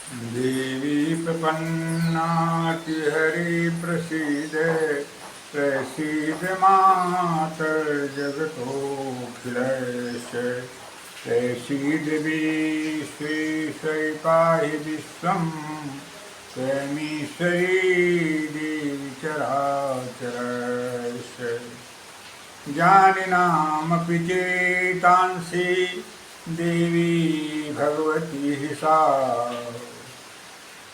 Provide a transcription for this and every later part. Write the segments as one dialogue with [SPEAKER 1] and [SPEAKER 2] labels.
[SPEAKER 1] देवी प्रपन्नातिहरि प्रसीद प्रसीद मातर्जगतोऽखिलश प्रसीद विश्वेश्वरि पाहि विश्वं त्वमीश्वरी देवी चराचरश ज्ञानिनामपि चेतांसि देवी भगवती सा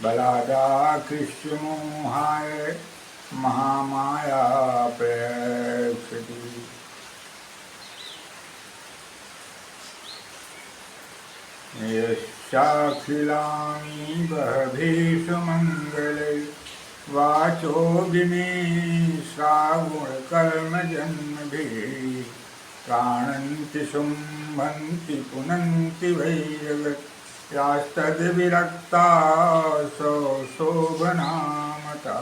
[SPEAKER 1] बलादाकृष्यमोहाय महामाया प्रयच्छति यस्याखिलानि बहभीषु मङ्गले वाचो गिमे श्रावणकर्मजन्मभिः प्राणन्ति शुम्भन्ति पुनन्ति वै जगत् यास्तद्विरक्ता शोभनामता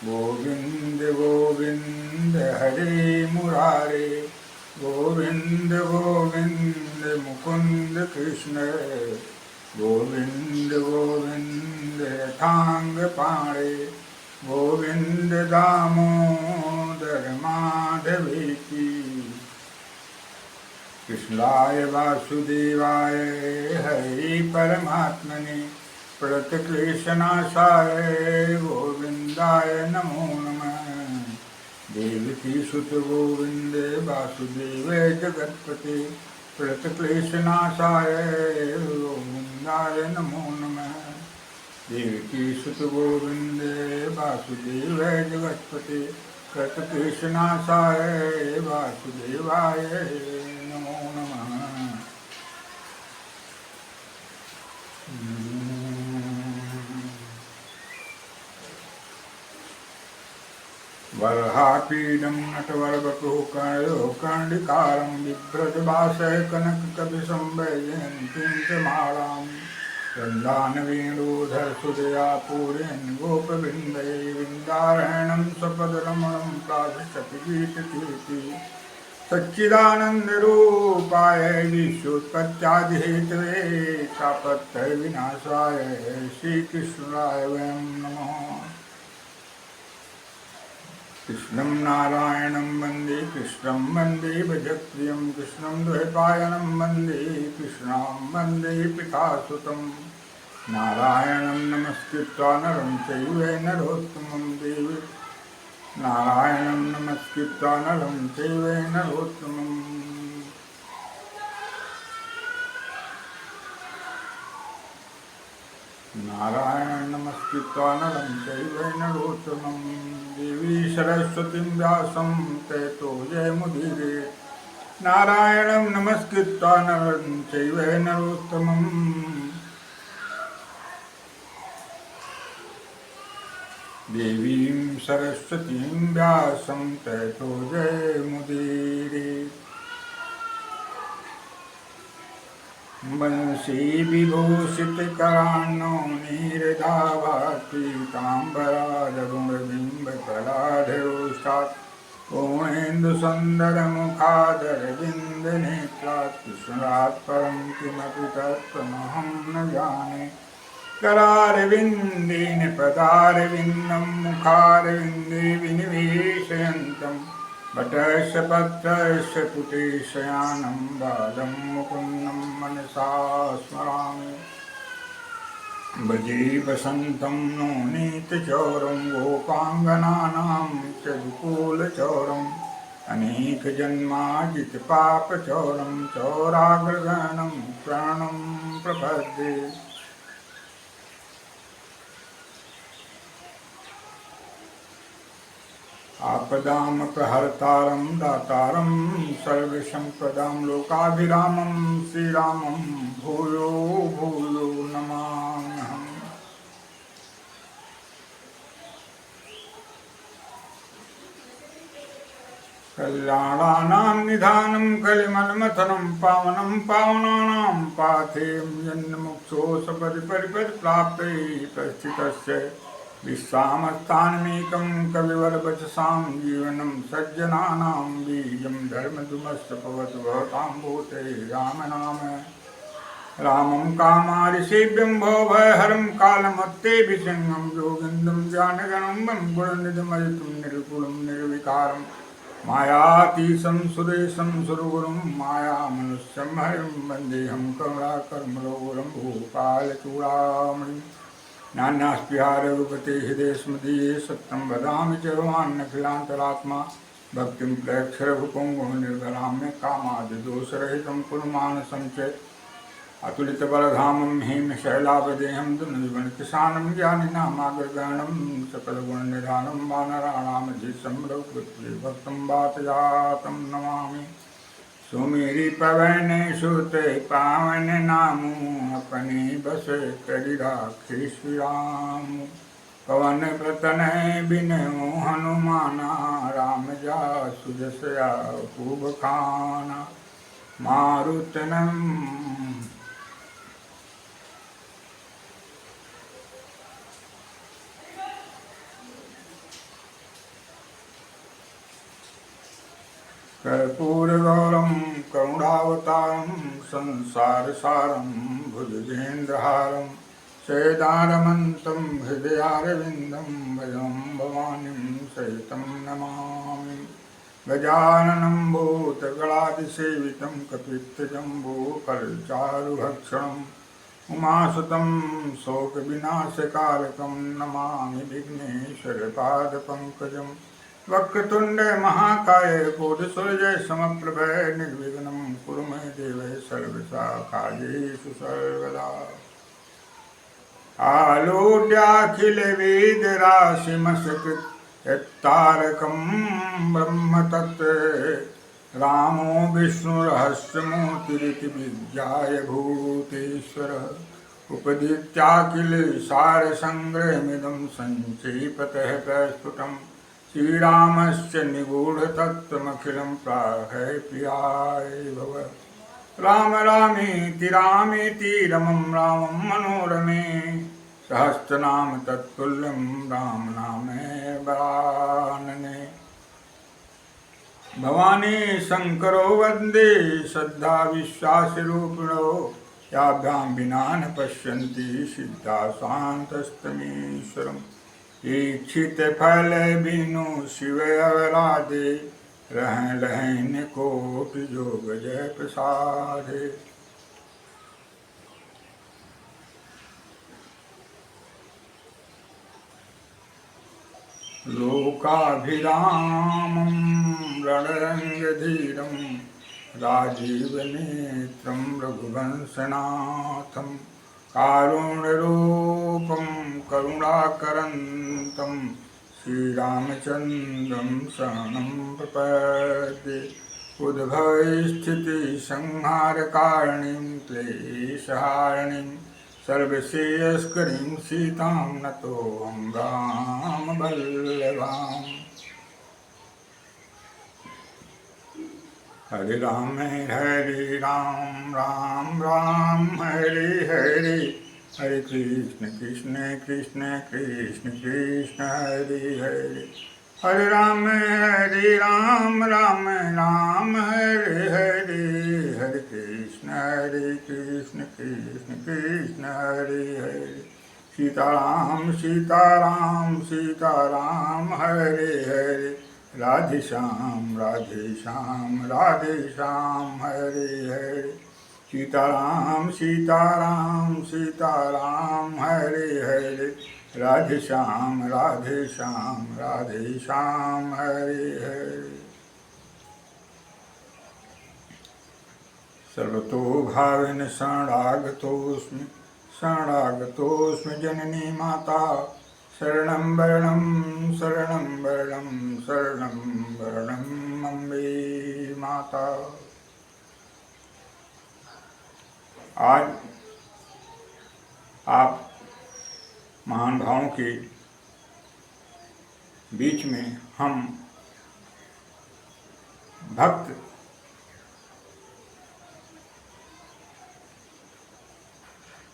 [SPEAKER 1] गोविन्द गोविन्द हरे मुरारे गोविन्द गोविन्द मुकुन्द कृष्ण गोविन्द गोविन्द यथाङ्गपाणे गोविन्द दामोदर माधवेति कृष्णाय वासुदेवाय हरे परमात्मने प्रणतक्लेशनाशाय गोविन्दाय नमो नमः। देवकी सुत गोविन्द वासुदेव जगत्पते प्रणतक्लेशनाशाय गोविन्दाय नमो नमः। देवकी सुत गोविन्द वासुदेव जगत्पते प्रणतक्लेशनाशाय वासुदेवाय नमो नमः। वरहापीडं नटवरवपुः कर्णयो कर्णिकारं बिभ्रजभासय कनककपिसंवैजयन्तीं च मालाम् वृन्दावनवेणुधर सुदया पूरयन् गोपवृन्दै वृन्दारयणं सपदरमणं प्राभिशति गीतकीर्ति सच्चिदानन्दरूपाय विश्वोत्पत्त्यादिहेतवे तापत्रय विनाशाय श्रीकृष्णाय वयं नमः। कृष्णं नारायणं वन्दे कृष्णं वन्दे भजप्रियं कृष्णं द्वैपायनं वन्दे कृष्णां वन्दे पितासुतं नारायणं नमस्कृत्वा नरं चैव नरोत्तमं देवी नारायणं नमस्कृत्वा नरं चैव नरोत्तमम्। नारायणं नमस्कृत्वा नरं चैव नरोत्तमं देवी सरस्वतीं व्यासं ततो जयमुदीरयेत्। नारायणं नमस्कृत्वा नरं चैव नरोत्तमम् देवीं सरस्वतीं व्यासं ततो जयमुदीरयेत्। वंशी विभूषितकरान्नो नीरदाभातीताम्बराजगुणबिम्बकलाधरोष्टात् पूर्णेन्दुसुन्दरमुखादरविन्दनेत्रात् कृष्णात् परं किमपि तत्त्वमहं न जाने। करारविन्देन पदारविन्दं मुखारविन्दे विनिवेशयन्तं वटस्य पत्रस्य पुटेशयानं बालं मुकुन्दं मनसा स्मरामि। भजे वसन्तं नवनीतचौरं गोपाङ्गनानां च विपुलचौरम् अनेकजन्माजितपापचौरं चौराग्रगणं शरणं प्रपद्ये। आपदामपहर्तारं दातारं सर्वसम्पदां लोकाभिरामं श्रीरामं भूयो भूयो नमाम्यहम्। कल्याणानां निधानं कलिमलमथनं पावनं पावनानां पाथेयं जन्ममुक्षो सपदि परिपरिप्राप्ते प्रस्थितस्य विश्वामस्थानमेकं कविवरवचसां जीवनं सज्जनानां बीजं धर्मधुमस्य भवतु भवतां भूते राम नाम। रामं कामारिसेव्यं भवभयहरं कालमत्तेभिषङ्गं योगिन्दं ज्ञानगणं गुणनिधिमजितं निर्गुणं निर्विकारं मायातीशं सुरेशं सुरगुरुं मायामनुष्यं हरिं वन्देऽहं करुणाकरमलोरं भूपालचूडामणिं नान्यास्पृहा रघुपते हृदयस्मदीये सत्यं वदामि च भवान्नखिलान्तरात्मा भक्तिं प्रेक्ष्य रघुपुङ्गुनिर्भराम्य कामादिदोषरहितं कुरुमानसं च अतुलितबलधामं हेमशैलाभदेहं दुर्निवनकिसानं ज्ञानिनामाग्रगणं सकलगुणनिधानं वानराणामधीशं रघुपतिभक्तं वातजातं नमामि सुमेरी पवन सुते पावन नामु अपने बस करि राखे श्री राम पवन प्रतन बिनु हनुमाना राम जासु जस खूब खाना मारुतनम कर्पूरगौरं करुणावतारं संसारसारं भुजगेन्द्रहारं सैदारमन्तं हृदयारविन्दं भजं भवानीं सहितं नमामि गजाननं भूतगणादिसेवितं कपित्थजम्बूफलचारुभक्षणम् उमासुतं शोकविनाशकारकं नमामि विघ्नेश्वरपादपङ्कजं वक्रतुण्ड महाकाय कोटिसूर्य समप्रभ निर्विघ्नं कुरु मे देव सर्वदा कार्येषु सर्वदा आलोड्याखिल वेदराशिमसकृत्तारकं ब्रह्म तत्र रामो विष्णुरहस्यमूर्तिरिति विज्ञाय भूतेश्वरः उपदित्याखिल सारसंग्रहमिदं सञ्चेपतः प्रस्फुटं श्रीरामस्य निगूढतत्त्वमखिलं प्राहै प्रियाय भव राम रामेति रामेति रमं रामं मनोरमे सहस्रनाम तत्तुल्यं राम नामे वरानने भवानी शंकरो वंदे श्रद्धा विश्वासरूपिणो याभ्यां विना न पश्यन्ति सिद्धा शान्तस्तमीश्वरम् ईक्षित फल बिनु शिव अवराधे रहं लहन कोटि जोग जय प्रसादे लोकाभिरामं रणरङ्गधीरं राजीवनेत्रं रघुवंशनाथं कारुण्यरूपं करुणाकरन्तं श्रीरामचन्द्रं शरणं प्रपद्ये उद्भवस्थितिसंहारकारिणीं क्लेशहारिणीं सर्वश्रेयस्करीं सीतां नतोऽहं रामवल्लभाम् हरे राम राम राम हरे हरे हरे कृष्ण कृष्ण कृष्ण कृष्ण कृष्ण हरे हरे हरे राम राम राम हरे हरे हरे कृष्ण कृष्ण कृष्ण हरे हरे सीताराम सीताराम सीताराम हरे हरे राधे श्याम हरे हरे सीताराम सीताराम सीताराम हरे हरे राधे श्याम हरे हरे सर्वतो भावेन शरणागतोऽस्मि जननी माता शरणं वरणं अम्बे माता। आज आप महान भावों के बीच में हम भक्त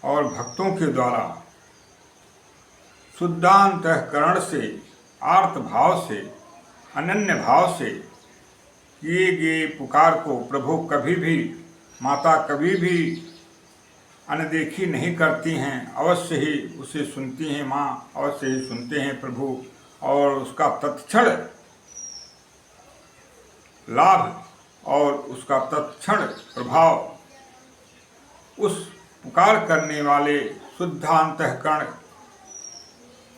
[SPEAKER 1] और भक्तों के द्वारा शुद्धांतःकरण से आर्त भाव से अनन्य भाव से किए गए पुकार को प्रभु कभी भी माता कभी भी अनदेखी नहीं करती हैं, अवश्य ही उसे सुनती हैं माँ, अवश्य ही सुनते हैं प्रभु, और उसका तत्क्षण लाभ और उसका तत्क्षण प्रभाव उस पुकार करने वाले शुद्धांतःकरण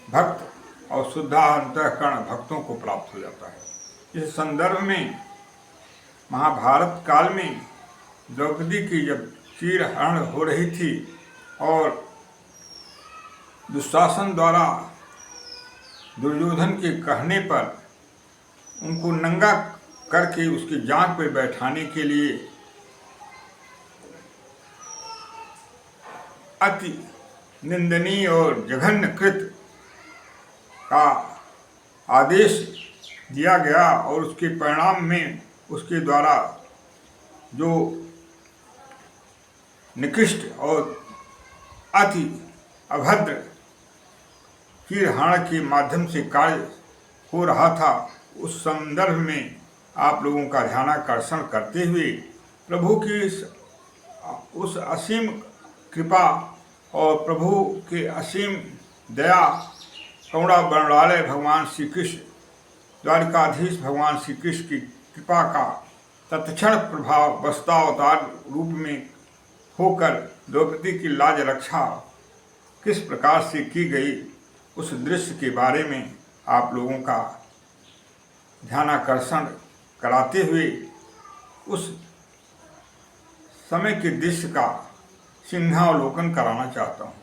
[SPEAKER 1] भक्त और शुद्धांतःकरण भक्तों को प्राप्त हो जाता है। इस संदर्भ में महाभारत काल में द्रौपदी की जब चीरहरण हो रही थी और दुशासन द्वारा दुर्योधन के कहने पर उनको नंगा करके उसकी जांघ पर बैठाने के लिए अति निंदनीय और जघन्य कृत का आदेश दिया गया, और उसके परिणाम में उसके द्वारा जो निकृष्ट और अति अभद्र चीरहरण के माध्यम से कार्य हो रहा था, उस संदर्भ में आप लोगों का ध्यानाकर्षण करते हुए प्रभु की उस असीम कृपा और प्रभु के असीम दया करुणा वर्णालय भगवान श्री कृष्ण, द्वारिकाधीश भगवान श्री कृष्ण की कृपा का तत्क्षण प्रभाव वस्तावतार रूप में होकर द्रौपदी की लाज रक्षा किस प्रकार से की गई, उस दृश्य के बारे में आप लोगों का ध्यानाकर्षण कराते हुए उस समय के दृश्य का सिंहावलोकन कराना चाहता हूँ।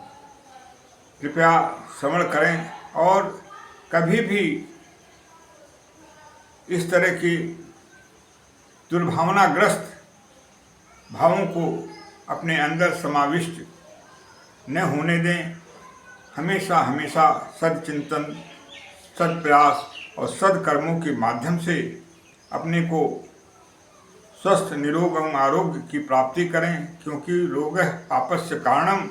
[SPEAKER 1] कृपया श्रवण करें और कभी भी इस तरह की दुर्भावनाग्रस्त भावों को अपने अंदर समाविष्ट न होने दें। हमेशा हमेशा सदचिंतन, सदप्रयास और सदकर्मों के माध्यम से अपने को स्वस्थ निरोग एवं आरोग्य की प्राप्ति करें, क्योंकि रोगः पापस्य कारणम,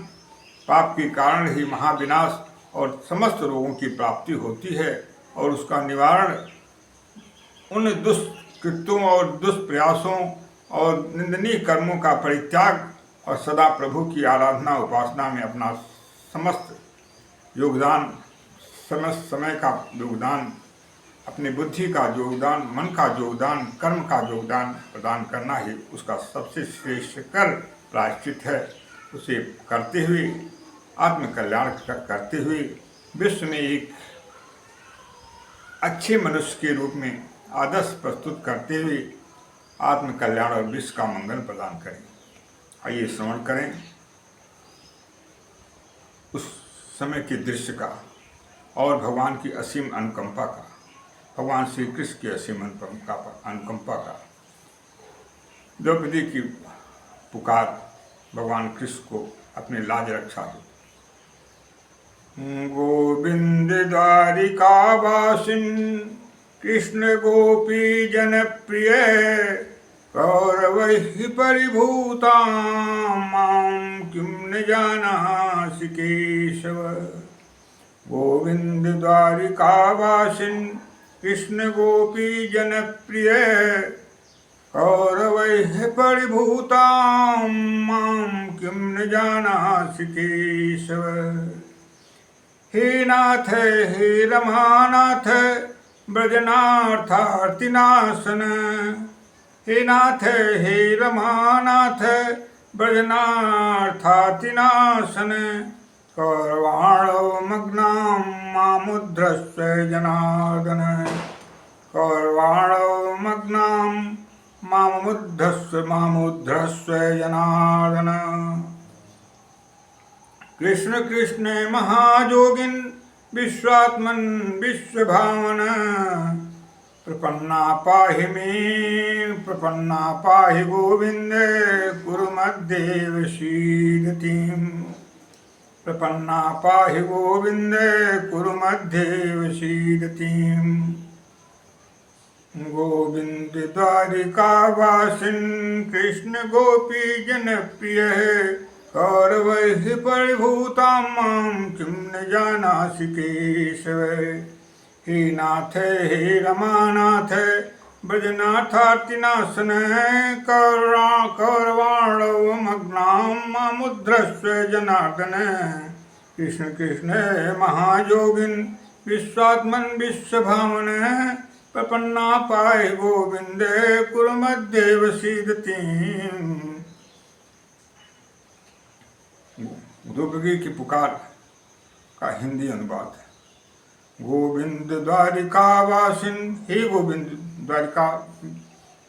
[SPEAKER 1] पाप के कारण ही महाविनाश और समस्त रोगों की प्राप्ति होती है, और उसका निवारण उन दुष्कृत्यों और दुष्प्रयासों और निंदनीय कर्मों का परित्याग और सदा प्रभु की आराधना उपासना में अपना समस्त योगदान, समस्त समय का योगदान, अपनी बुद्धि का योगदान, मन का योगदान, कर्म का योगदान प्रदान करना ही उसका सबसे श्रेष्ठ कर प्रायश्चित है। उसे करते हुए आत्मकल्याण करते हुए विश्व में एक अच्छे मनुष्य के रूप में आदर्श प्रस्तुत करते हुए आत्मकल्याण और विश्व का मंगल प्रदान करें। आइए श्रवण करें उस समय के दृश्य का और भगवान की असीम अनुकंपा का, भगवान श्री कृष्ण की असीम अनुकंपा का। द्रौपदी की पुकार भगवान कृष्ण को अपने लाज रक्षा दो। गोविंद द्वारिकावासिन कृष्ण गोपी जनप्रिय, कौरवैः परिभूतां मां किं न जानासि केशव। गोविंद द्वारिकावासिन कृष्ण गोपी जनप्रिय, कौरवैः परिभूतां मां किं न जानासि केशव। हे नाथ हे रमानाथ ब्रजनाथार्तिनाशन, हे नाथ हे रमानाथ ब्रजनाथार्तिनाशन। कौरवाणो मग्नां मामुद्धृष्य जनार्दन, कौरवाणो मग्नां मामुद्धृष्य जनार्दन। कृष्ण कृष्ण महायोगिन विश्वात्मन विश्वभावन, प्रपन्ना पाहि मे प्रपन्ना पाहि गोविंद कुरु मद्देव शीलतीम्। प्रपन्ना पाहि गोविंद कुरु मद्देव शीलतीम्। गोविंद द्वारिकावासिन कृष्ण गोपी जनप्रिय, कौरवैः परिभूतां मां किं न जानासि केशव। हे नाथ हे रमानाथ ब्रजनाथार्तिनाशन करवाणवमग्नामुद्रस्व जनार्दन। कृष्ण कृष्ण महायोगिन विश्वात्मन विश्वभावन। प्रपन्ना पाए गोविंद कुरुमध्येव सीदती। द्रौपदी की पुकार का हिंदी अनुवाद। गोविंद द्वारिका वासिन, हे गोविंद द्वारिका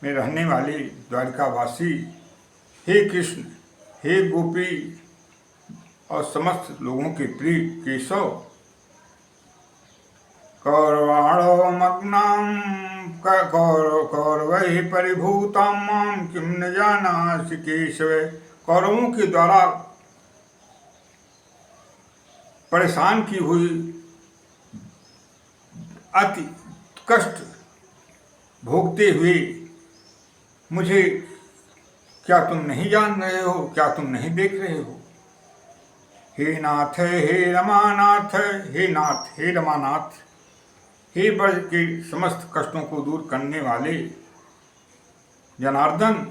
[SPEAKER 1] में रहने वाले द्वारिका वासी, हे कृष्ण, हे गोपी और समस्त लोगों के प्रिय केशव। कौरवाणोमग्नां कौरवैः परिभूतां मां किं न जानासि केशव। कौरवों के द्वारा परेशान की हुई, अति कष्ट भोगते हुए मुझे क्या तुम नहीं जान रहे हो, क्या तुम नहीं देख रहे हो। हे नाथ, हे रमानाथ, हे नाथ, हे रमानाथ, हे ब्रज के समस्त कष्टों को दूर करने वाले जनार्दन,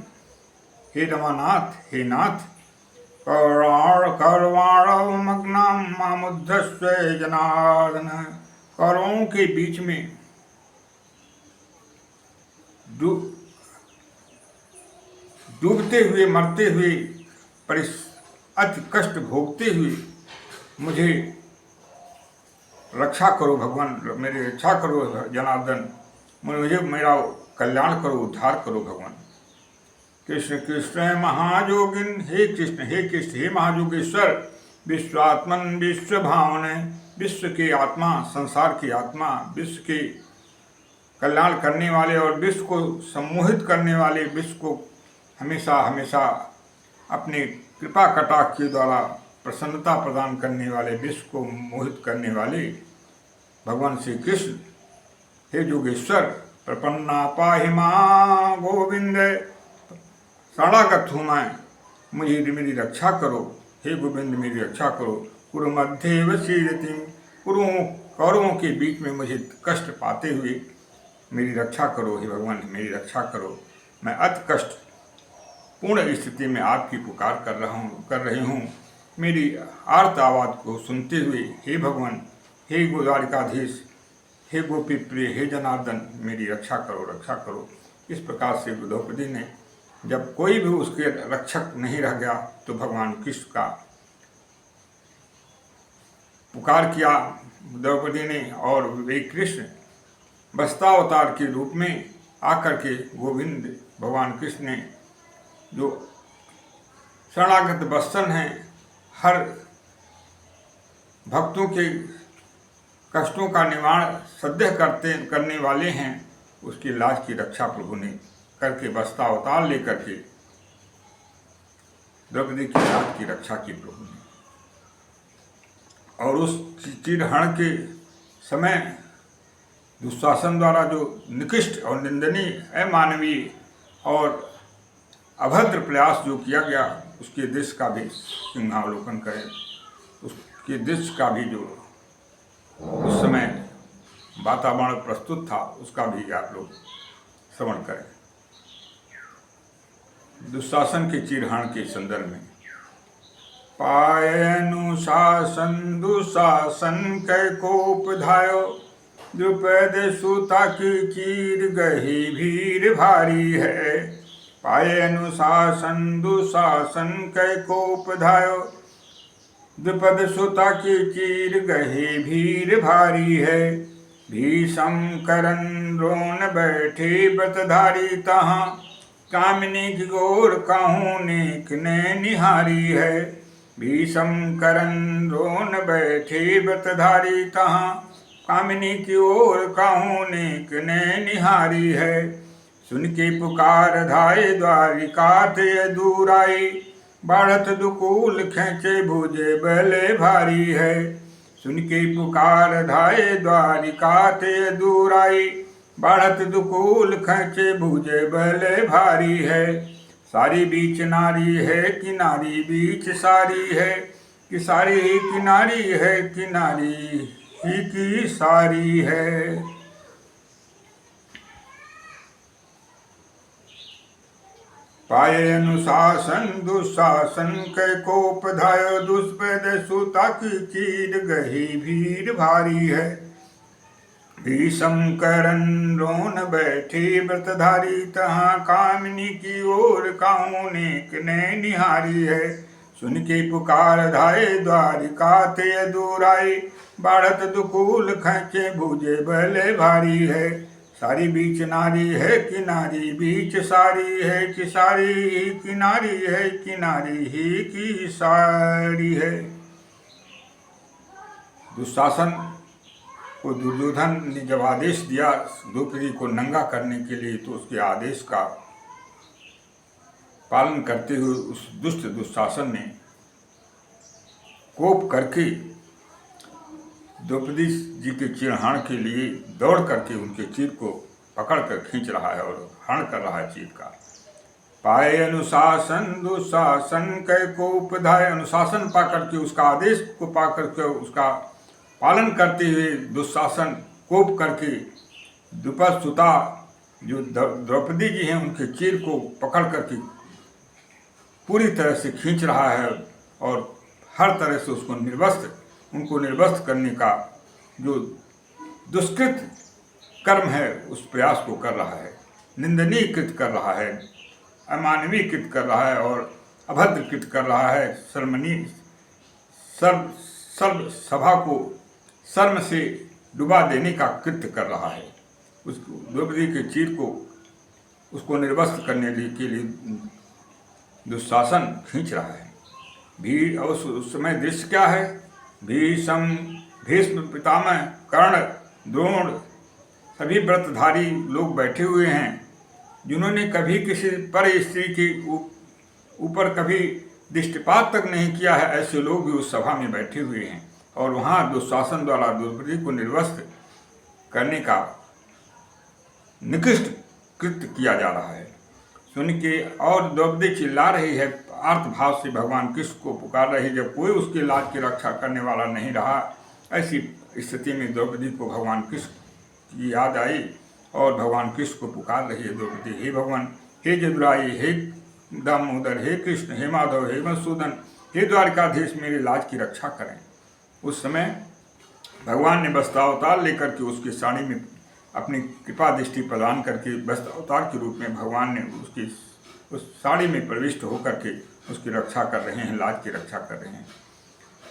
[SPEAKER 1] हे रमानाथ, हे नाथ। कौरवाणवमग्नां मामुद्धस्व जनार्दन। कौरवों के बीच में डूबते हुए, मरते हुए, अति कष्ट भोगते हुए मुझे रक्षा करो भगवान, मेरी रक्षा करो जनार्दन, मुझे मेरा कल्याण करो, उद्धार करो भगवान। कृष्ण कृष्ण महायोगिन, हे कृष्ण, हे कृष्ण, हे महायोगेश्वर, विश्वात्मन विश्वभावन, विश्व के आत्मा, संसार की आत्मा, विश्व के कल्याण करने वाले और विश्व को सम्मोहित करने वाले, विश्व को हमेशा हमेशा अपने कृपा कटाक्ष के द्वारा प्रसन्नता प्रदान करने वाले, विश्व को मोहित करने वाले भगवान श्री कृष्ण, हे योगेश्वर। प्रपन्ना पाहि मां गोविंद, शरणागत हूँ मैं, मुझे मेरी रक्षा करो, हे गोविंद मेरी रक्षा करो। कुरुमध्येव सीदती, कौरवों के बीच में मुझे कष्ट पाते हुए मेरी रक्षा करो, हे भगवान मेरी रक्षा करो। मैं अति कष्ट पूर्ण स्थिति में आपकी पुकार कर रही हूँ। मेरी आर्त आवाज़ को सुनते हुए हे भगवान, हे द्वारिकाधीश, हे गोपी प्रिय, हे जनार्दन, मेरी रक्षा करो, रक्षा करो। इस प्रकार से द्रौपदी ने, जब कोई भी उसके रक्षक नहीं रह गया, तो भगवान कृष्ण का पुकार किया द्रौपदी ने, और वे कृष्ण वस्त्रावतार के रूप में आकर के गोविंद भगवान कृष्ण ने, जो शरणागत वत्सल हैं, हर भक्तों के कष्टों का निवारण सद्य करने वाले हैं, उसकी लाज की रक्षा प्रभु ने करके वस्त्रावतार लेकर के द्रौपदी की लाज की रक्षा की प्रभु ने। और उस चीरहरण के समय दुशासन द्वारा जो निकृष्ट और निंदनीय, अमानवीय और अभद्र प्रयास जो किया गया, उसके दृश्य का भी सिंहावलोकन करें, उसके दृश्य का भी जो उस समय वातावरण प्रस्तुत था, उसका भी आप लोग श्रवण करें। दुशासन के चीरहरण के संदर्भ में, पाए अनुशासन दुशासन कै कोप धायो, द्रुपद सुता की चीर गही भीड़ भारी है। पाए अनुशासन दुशासन कै कोप धायो, द्रुपद सुता की चीर गही भीड़ भारी है। भीषम करन रोन बैठे व्रतधारी तहाँ, कामिनी की गोर कहूँ नेक ने निहारी है। भीषम करन रोन बैठे व्रतधारी तहाँ, कामिनी की ओर कहूँ नेक ने निहारी है। सुन के पुकार धाये द्वारिका ते दूर आई, बढ़त दुकूल खेचे भुजे बले भारी है। सुन के पुकार धाये द्वारिका ते दूर आई, बढ़त दुकूल खेचे भुजे बले भारी है। सारी बीच नारी है कि नारी बीच सारी है, कि सारी ही किनारी है कि नारी ही की सारी है। पाए अनुशासन दुशासन कै कोप धाय, दुष्पद सुता की चीर गही भीड़ भारी है। भीषम करन रोन बैठी व्रतधारी, तहाँ कामिनी की ओर काऊ ने निहारी है। सुन के पुकार धाये द्वारिका ते दूर आई, बाढ़त दुकूल खैचे भुजे भले भारी है। सारी बीच नारी है किनारी बीच सारी है, कि सारी ही किनारी है किनारी ही की सारी है। दुशासन को दुर्योधन ने जब आदेश दिया द्रौपदी को नंगा करने के लिए, तो उसके आदेश का पालन करते हुए उस दुष्ट दुशासन ने कोप करके द्रौपदी जी के चिरहरण के लिए दौड़ करके उनके चीर को पकड़ कर खींच रहा है और हरण कर रहा है चीर का। पाए अनुशासन दुशासन कै कोप धाय, अनुशासन पा करके उसका आदेश को पा करके उसका पालन करते हुए दुशासन कोप करके द्रुपद सुता जो द्रौपदी जी हैं उनके चीर को पकड़ करके पूरी तरह से खींच रहा है और हर तरह से उनको निर्वस्त्र करने का जो दुष्कृत कर्म है उस प्रयास को कर रहा है, निंदनीय कृत कर रहा है, अमानवीय कृत कर रहा है और अभद्र कृत कर रहा है। सर्व सभा को शर्म से डुबा देने का कृत्य कर रहा है। उस द्रौपदी के चीर को उसको निर्वस्त्र करने के लिए दुशासन खींच रहा है। भीड़ और उस समय दृश्य क्या है? भीष्म पितामह कर्ण द्रोण सभी व्रतधारी लोग बैठे हुए हैं, जिन्होंने कभी किसी पर स्त्री के ऊपर कभी दृष्टिपात तक नहीं किया है, ऐसे लोग भी उस सभा में बैठे हुए हैं। और वहाँ दुशासन द्वारा द्रौपदी को निर्वस्त्र करने का निकृष्ट कृत्य किया जा रहा है। सुन के और द्रौपदी चिल्ला रही है, आर्त भाव से भगवान कृष्ण को पुकार रही है। जब कोई उसके लाज की रक्षा करने वाला नहीं रहा, ऐसी स्थिति में द्रौपदी को भगवान कृष्ण की याद आई और भगवान कृष्ण को पुकार रही है द्रौपदी, हे भगवान, हे जदुराई, हे दामोदर, हे कृष्ण, हे माधव, हे मधुसूदन, हे द्वारकाधीश, मेरे लाज की रक्षा करें। उस समय भगवान ने वस्त्रावतार लेकर के उसकी साड़ी में अपनी कृपा दृष्टि प्रदान करके वस्त्रावतार के रूप में भगवान ने उसकी उस साड़ी में प्रविष्ट होकर के उसकी रक्षा कर रहे हैं, लाज की रक्षा कर रहे हैं।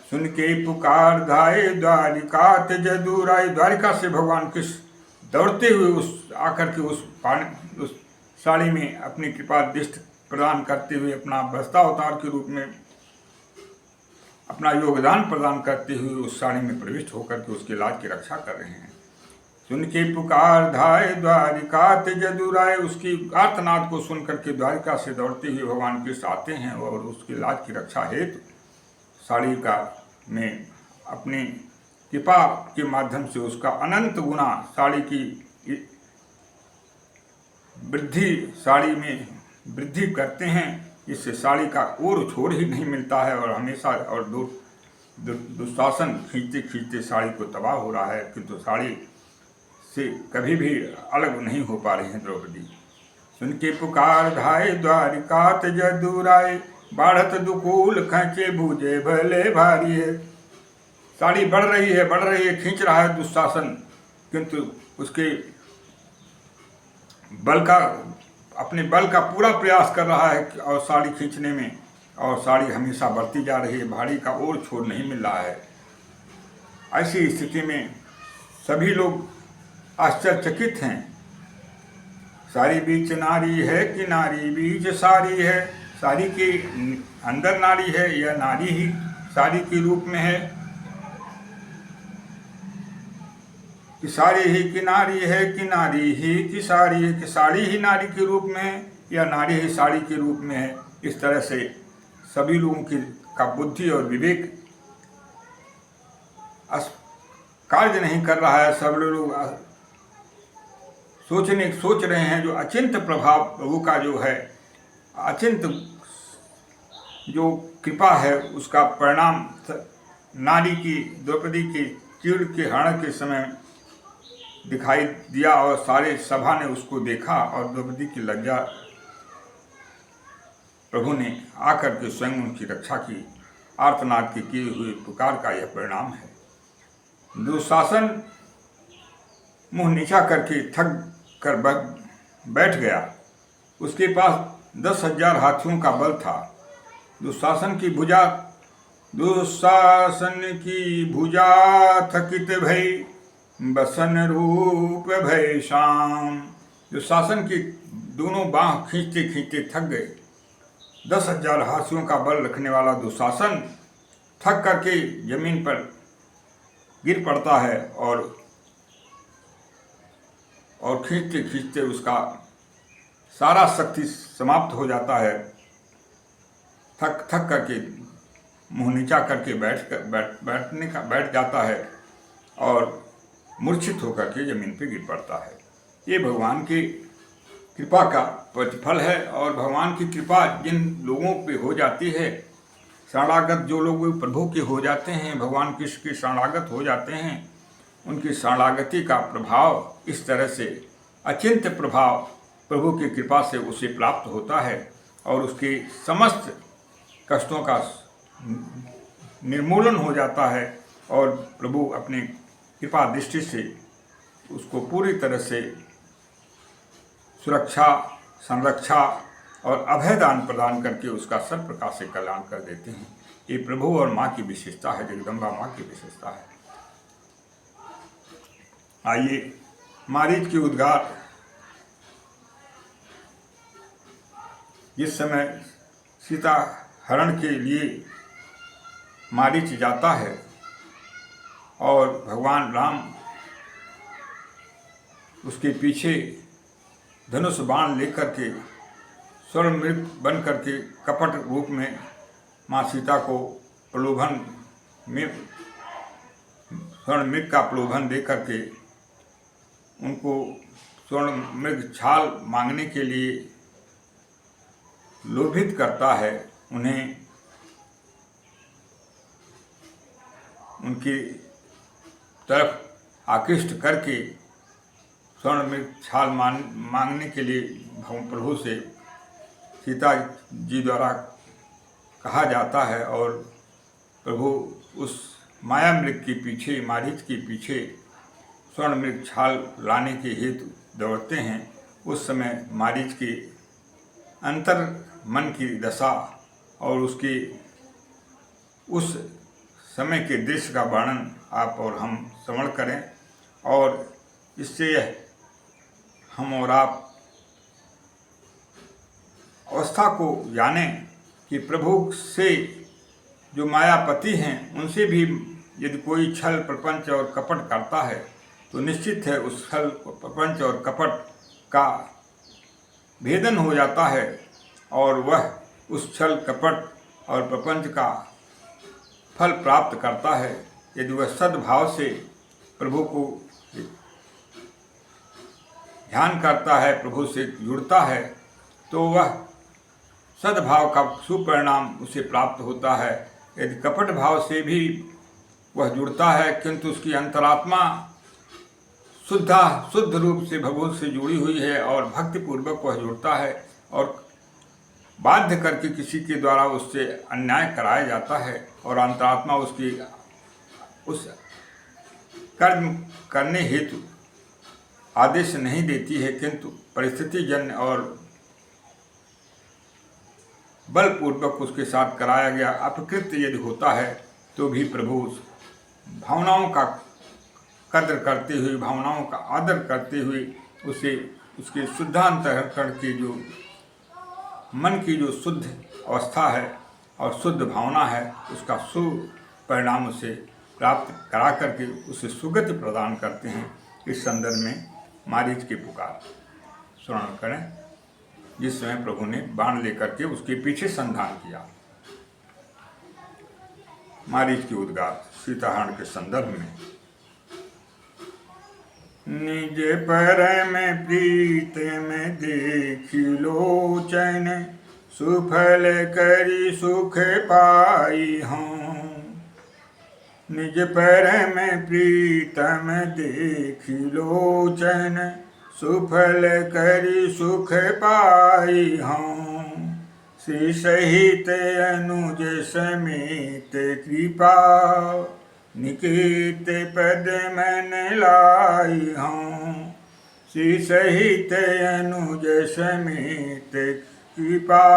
[SPEAKER 1] सुन के पुकार धाये द्वारिका ते दूर आई, द्वारिका से भगवान कृष्ण दौड़ते हुए उस आकर के उस साड़ी में अपनी कृपा दृष्टि प्रदान करते हुए अपना वस्त्रावतार के रूप में अपना योगदान प्रदान करते हुए उस साड़ी में प्रविष्ट होकर के उसके लाज की रक्षा कर रहे हैं। सुन के पुकार धाये द्वारिका ते दूर आए, उसकी आर्तनाद को सुन करके द्वारिका से दौड़ते हुए भगवान कृष्ण आते हैं और उसकी लाज की रक्षा हेतु साड़ी का में अपनी कृपा के माध्यम से उसका अनंत गुना साड़ी की वृद्धि, साड़ी में वृद्धि करते हैं। इससे साड़ी का ओर छोर ही नहीं मिलता है और हमेशा और दुशासन खींचते खींचते साड़ी को तबाह हो रहा है, किंतु साड़ी से कभी भी अलग नहीं हो पा रही हैं द्रौपदी। सुन के पुकार धाये द्वारिका ते दूर आए, बाढ़त दुकूल खैचे भुजे भले भारी है। साड़ी बढ़ रही है, खींच रहा है दुशासन, किंतु उसके अपने बल का पूरा प्रयास कर रहा है और साड़ी खींचने में, और साड़ी हमेशा बढ़ती जा रही है, भाड़ी का ओर छोर नहीं मिल रहा है। ऐसी स्थिति में सभी लोग आश्चर्यचकित हैं। सारी बीच नारी है कि नारी बीच सारी है, साड़ी के अंदर नारी है या नारी ही साड़ी के रूप में है, कि साड़ी ही की नारी है कि नारी ही की साड़ी है, कि साड़ी ही नारी के रूप में है या नारी ही साड़ी के रूप में है। इस तरह से सभी लोगों का बुद्धि और विवेक कार्य नहीं कर रहा है। सब लोग सोच रहे हैं जो अचिंत प्रभाव प्रभु का जो है, अचिंत जो कृपा है, उसका परिणाम नारी की द्रौपदी की चीड़ के हरण के समय दिखाई दिया और सारे सभा ने उसको देखा और द्रौपदी की लज्जा प्रभु ने आकर के स्वयं उनकी रक्षा की। आर्तनाद की किए हुए पुकार का यह परिणाम है। दुशासन मुंह नीचा करके थक कर बैठ गया। उसके पास 10,000 हाथियों का बल था। दुशासन की भुजा थकित भई, बसन रूप भय शाम। दुशासन की दोनों बाह खींचते खींचते थक गए। 10,000 हाथियों का बल रखने वाला दुशासन थक करके जमीन पर गिर पड़ता है और खींचते खींचते उसका सारा शक्ति समाप्त हो जाता है। थक करके मुंह नीचा करके बैठ जाता है और मूर्छित होकर के जमीन पे गिर पड़ता है। ये भगवान की कृपा का प्रतिफल है। और भगवान की कृपा जिन लोगों पे हो जाती है, शरणागत जो लोग प्रभु के हो जाते हैं, भगवान कृष्ण के शरणागत हो जाते हैं, उनकी शरणागति का प्रभाव इस तरह से अचिंत्य प्रभाव प्रभु की कृपा से उसे प्राप्त होता है और उसके समस्त कष्टों का निर्मूलन हो जाता है और प्रभु अपनी कृपा दृष्टि से उसको पूरी तरह से सुरक्षा, संरक्षा और अभयदान प्रदान करके उसका सब प्रकार से कल्याण कर देते हैं। ये प्रभु और माँ की विशेषता है, जगदम्बा माँ की विशेषता है। आइए मारीच की उद्गार। जिस समय सीता हरण के लिए मारीच जाता है और भगवान राम उसके पीछे धनुष बाण लेकर के स्वर्ण मृग बन करके कपट रूप में माँ सीता को प्रलोभन में स्वर्ण मृग का प्रलोभन दे करके उनको स्वर्ण मृग छाल मांगने के लिए लोभित करता है। उन्हें उनकी तरफ आकृष्ट करके स्वर्ण मृग छाल मांगने के लिए प्रभु से सीता जी द्वारा कहा जाता है और प्रभु उस माया मृग के पीछे, मारीच के पीछे स्वर्ण मृग छाल लाने के हेतु दौड़ते हैं। उस समय मारीच की अंतर मन की दशा और उसके उस समय के दृश्य का वर्णन आप और हम श्रवण करें और इससे हम और आप अवस्था को जाने कि प्रभु से जो मायापति हैं उनसे भी यदि कोई छल प्रपंच और कपट करता है तो निश्चित है उस छल प्रपंच और कपट का भेदन हो जाता है और वह उस छल कपट और प्रपंच का फल प्राप्त करता है। यदि वह सद्भाव से प्रभु को ध्यान करता है, प्रभु से जुड़ता है, तो वह सद्भाव का सुपरिणाम उसे प्राप्त होता है। यदि कपट भाव से भी वह जुड़ता है किंतु उसकी अंतरात्मा शुद्ध रूप से भगवान से जुड़ी हुई है और भक्तिपूर्वक वह जुड़ता है और बाध्य करके किसी के द्वारा उससे अन्याय कराया जाता है और अंतरात्मा उसकी उस कर्म करने हेतु आदेश नहीं देती है किंतु परिस्थिति जन्य और बलपूर्वक उसके साथ कराया गया अपकृत्य यदि होता है तो भी प्रभु भावनाओं का कद्र करते हुए, भावनाओं का आदर करते हुए उसे उसके शुद्धांतकरण की जो मन की जो शुद्ध अवस्था है और शुद्ध भावना है उसका सुपरिणाम उसे प्राप्त करा करके उसे सुगति प्रदान करते हैं। इस संदर्भ में मारीच की पुकार स्मरण करें जिस समय प्रभु ने बाण लेकर के उसके पीछे संधान किया। मारीच की उद्गार सीताहरण के संदर्भ में। निज पर में प्रीत में देखी लोचन, सुफल करी सुख पाई हूँ। निज पर में प्रीतम देखी लोचन, सुफल करी सुख पाई हूँ। श्री सहित अनुज समेत कृपा निकेत पद मन लाई हूँ। श्री सहित अनुज समेत कृपा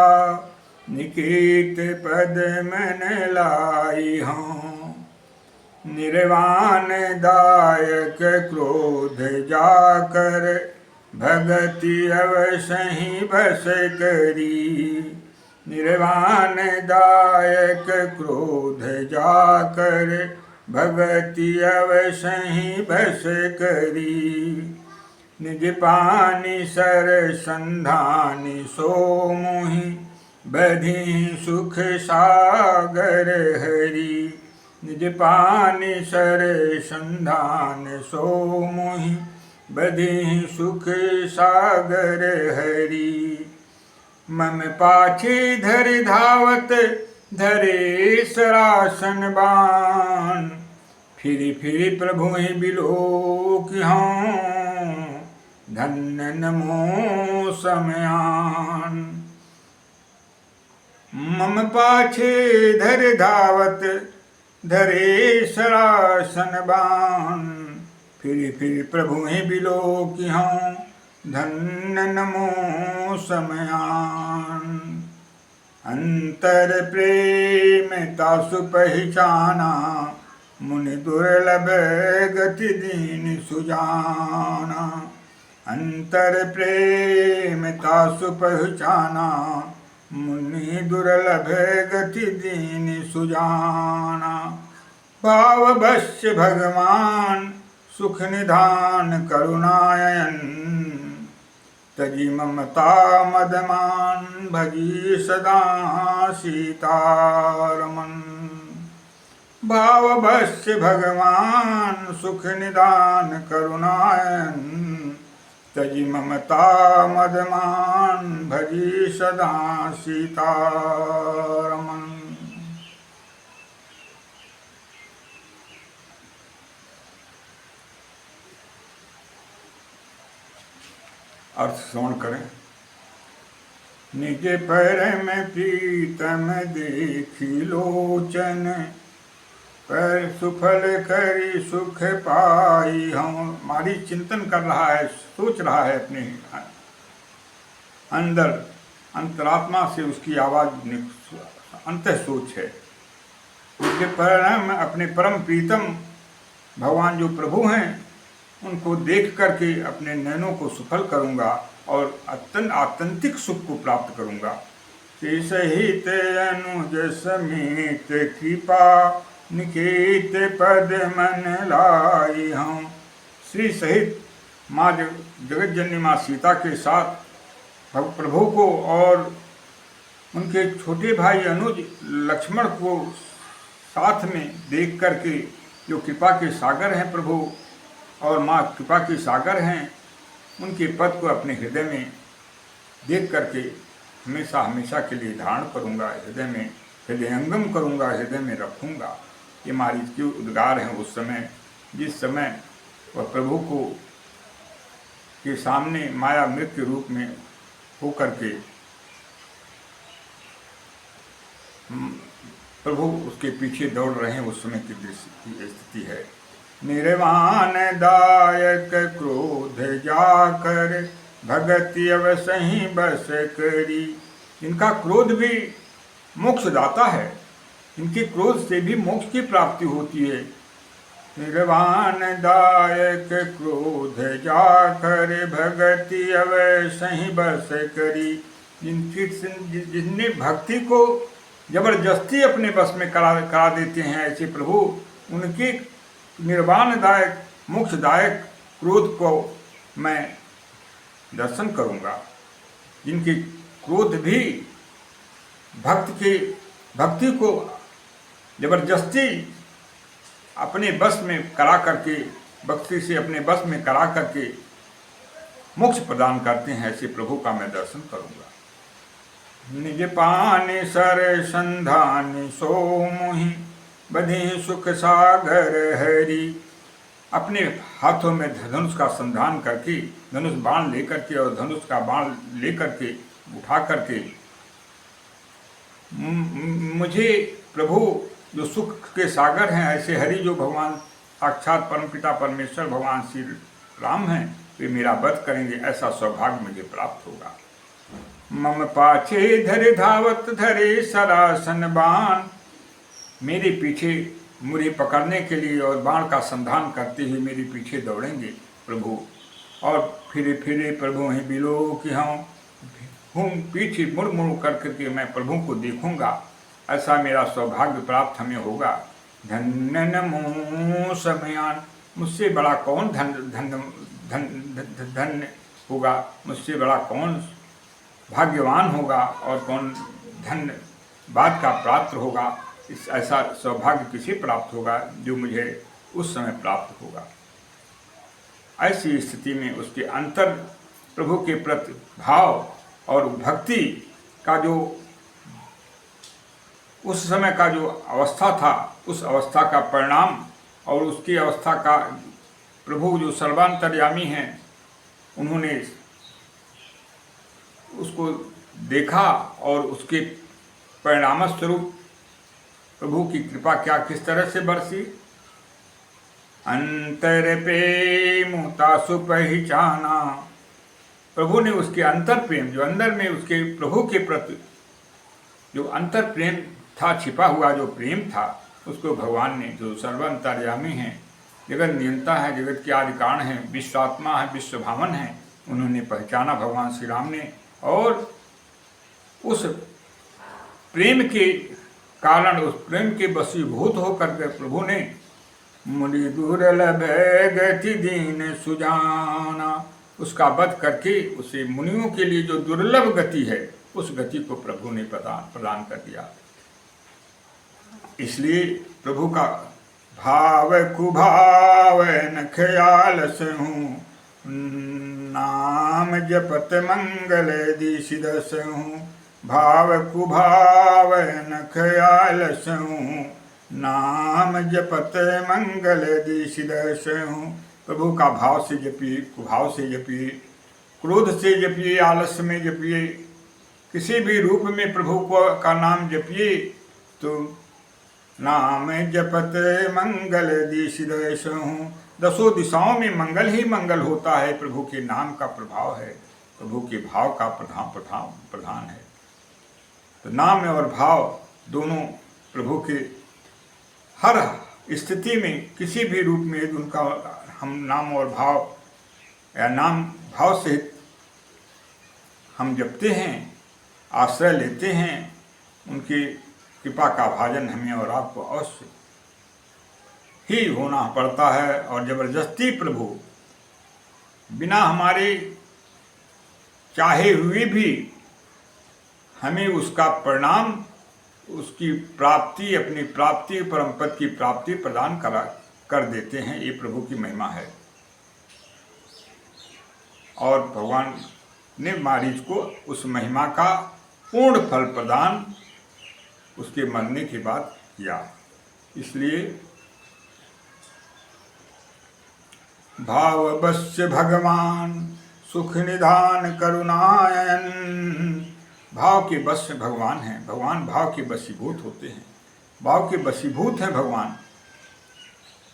[SPEAKER 1] निकेत पद मन लाई हूँ। निर्वाण दायक क्रोध जाकर भगति अवसहि बस करी। निर्वाण दायक क्रोध जाकर भगति अवसहि बस करी। निज पानि सर संधानि सो मोहि बधि सुख सागर हरि। निज पानि सर संधान सो मोहि बधि सुख सागर हरि। मम पाछे धर धावत धरे सरासन बाण। फिरि फिरि प्रभु बिलोक हूँ धन्य नमो समयान। मम पाछे धर धावत धरे सरासन बाण। फिरि फिरि प्रभु बिलोक हूँ धन्य नमो समयान। अंतर प्रेम तासु पहचाना मुनि दुर्लभ गति दीन सुजाना। अंतर प्रेम तासु पहचाना मुनि दुर्लभ गति दीन सुजाना। भाववश्य भगवान सुख निधान करुणायन। तजी ममता मदमान भजी सदा सीतारमन। भाववश्य भगवान सुख निदान करुणायन। तजी ममता मदमान भजी सदा सीतारमन। अर्थ श्रवण करें। निज परम प्रीतम देखी लोचन पर सुफल करी सुख पाई हूँ। हमारी चिंतन कर रहा है, सोच रहा है अपने अंदर, अंतरात्मा से उसकी आवाज अंतः सोच है। निज परम अपने परम प्रीतम भगवान जो प्रभु हैं उनको देख करके अपने नैनों को सुफल करूँगा और अत्यंत आत्यंतिक सुख को प्राप्त करूँगा। श्री सहित अनुज समेत कृपा निकेत पद मन लाई हूँ। श्री सहित माँ जगत जननी माँ सीता के साथ प्रभु को और उनके छोटे भाई अनुज लक्ष्मण को साथ में देख करके, जो कृपा के सागर हैं प्रभु और माँ कृपा के सागर हैं, उनके पद को अपने हृदय में देख करके हमेशा हमेशा के लिए धारण करूँगा, हृदय में हृदयंगम करूँगा, हृदय में रखूँगा। ये हमारी जो उद्गार हैं उस समय, जिस समय वह प्रभु को के सामने माया मृत्यु रूप में होकर के प्रभु उसके पीछे दौड़ रहे हैं, उस समय की स्थिति है। निर्वाण दायक क्रोध जाकर भगति अवसहि बस करी। इनका क्रोध भी मोक्षदाता है, इनके क्रोध से भी मोक्ष की प्राप्ति होती है। निर्वाण दायक क्रोध जाकर भगति अवसहि बस करी। जिसने भक्ति को जबरदस्ती अपने बस में करा देते हैं ऐसे प्रभु, उनके निर्वाणदायक मोक्षदायक क्रोध को मैं दर्शन करूँगा। जिनके क्रोध भी भक्ति को जबरदस्ती अपने बस में करा करके, भक्ति से अपने बस में करा करके मोक्ष प्रदान करते हैं, ऐसे प्रभु का मैं दर्शन करूँगा। निज पानि सर संधानि सो मोहि बधि सुख सागर हरि। अपने हाथों में धनुष का संधान करके, धनुष बाण लेकर के और धनुष का बाण लेकर के उठा करके मुझे प्रभु जो सुख के सागर हैं, ऐसे हरि जो भगवान साक्षात परमपिता परमेश्वर भगवान श्री राम हैं, वे मेरा वध करेंगे, ऐसा सौभाग्य मुझे प्राप्त होगा। मम पाछे धरे धावत धरे सरासन बाण, मेरे पीछे मुझे पकड़ने के लिए और बाण का संधान करते हुए मेरे पीछे दौड़ेंगे प्रभु, और फिरे फिरे प्रभु ही बिलो कि हूँ पीछे मुड़ मुड़ कर करके मैं प्रभु को देखूंगा, ऐसा मेरा सौभाग्य प्राप्त हमें होगा। धन्य नमो समयान, मुझसे बड़ा कौन धन्य होगा, मुझसे बड़ा कौन भाग्यवान होगा और कौन धन्य बात का प्राप्त होगा, इस ऐसा सौभाग्य किसे प्राप्त होगा जो मुझे उस समय प्राप्त होगा। ऐसी स्थिति में उसके अंतर प्रभु के प्रति भाव और भक्ति का जो उस समय का जो अवस्था था, उस अवस्था का परिणाम और उसकी अवस्था का प्रभु जो सर्वांतर्यामी हैं, उन्होंने उसको देखा और उसके परिणाम स्वरूप प्रभु की कृपा क्या किस तरह से बरसी। अंतर पे मुतासु पहचाना, प्रभु ने उसके अंतर प्रेम जो अंदर में उसके प्रभु के प्रति जो अंतर प्रेम था, छिपा हुआ जो प्रेम था, उसको भगवान ने जो सर्वांतर्यामी है, जगत नियंता है, जगत के आदि कारण है, विश्वात्मा है, विश्वभावन है, उन्होंने पहचाना भगवान श्री राम ने। और उस प्रेम के कारण, उस प्रेम के वशीभूत होकर के प्रभु ने मुनि दुर्लभ गति दीन सुजाना, उसका वध करके उसे मुनियों के लिए जो दुर्लभ गति है, उस गति को प्रभु ने प्रदान कर दिया। इसलिए प्रभु का भाव कुभाव न ख्याल से हूँ, नाम जपत मंगल दिशि दस हूँ, भाव कुभाव न ख्याल से हूँ, नाम जपत मंगल दिशि दस हूँ। प्रभु का भाव से जपिए, कुभाव से जपिए, क्रोध से जपिए, आलस में जपिए, किसी भी रूप में प्रभु को का नाम जपिए तो नाम जपत मंगल दिशि दस हूँ। दसों दिशाओं में मंगल ही मंगल होता है, प्रभु के नाम का प्रभाव है, प्रभु के भाव का प्रधान है। तो नाम और भाव दोनों प्रभु के हर स्थिति में किसी भी रूप में उनका हम नाम और भाव या नाम भाव से हम जपते हैं, आश्रय लेते हैं, उनकी कृपा का भाजन हमें और आपको अवश्य ही होना पड़ता है। और जबरदस्ती प्रभु बिना हमारे चाहे हुए भी हमें उसका परिणाम, उसकी प्राप्ति, अपनी प्राप्ति, परम पद की प्राप्ति प्रदान कर देते हैं। ये प्रभु की महिमा है। और भगवान ने मारीच को उस महिमा का पूर्ण फल प्रदान उसके मरने के बाद किया। इसलिए भाववश्य भगवान सुख निधान करुणायन, भाव के वश भगवान हैं, भगवान भाव के वशीभूत होते हैं, भाव के वशीभूत हैं भगवान।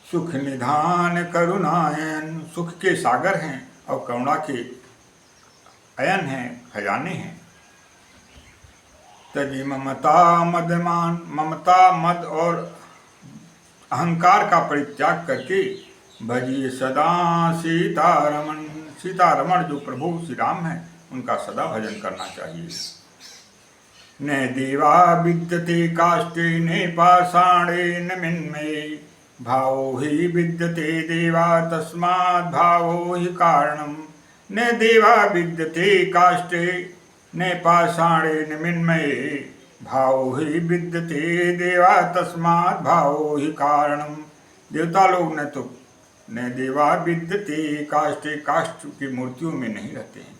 [SPEAKER 1] सुख निधान करुणायन, सुख के सागर हैं और करुणा के अयन हैं, खजाने हैं। तजी ममता मदमान, ममता मद और अहंकार का परित्याग करके भजिए सदा सीतारमण, सीतारमण जो प्रभु श्री राम हैं उनका सदा भजन करना चाहिए। न देवा विद्यते काष्ठे ने पाषाणे न मिन्मये, भावो हि विद्यते देवा तस्मात् भावो हि कारणम्। न देवा विद्यते काष्ठे न पाषाणे न मिन्मये, भावो हि विद्यते देवा तस्मात् भावो हि कारणम्। देवता लोग न देवा विद्यते काष्ठे, काष्ठ की मूर्तियों में नहीं रहते हैं।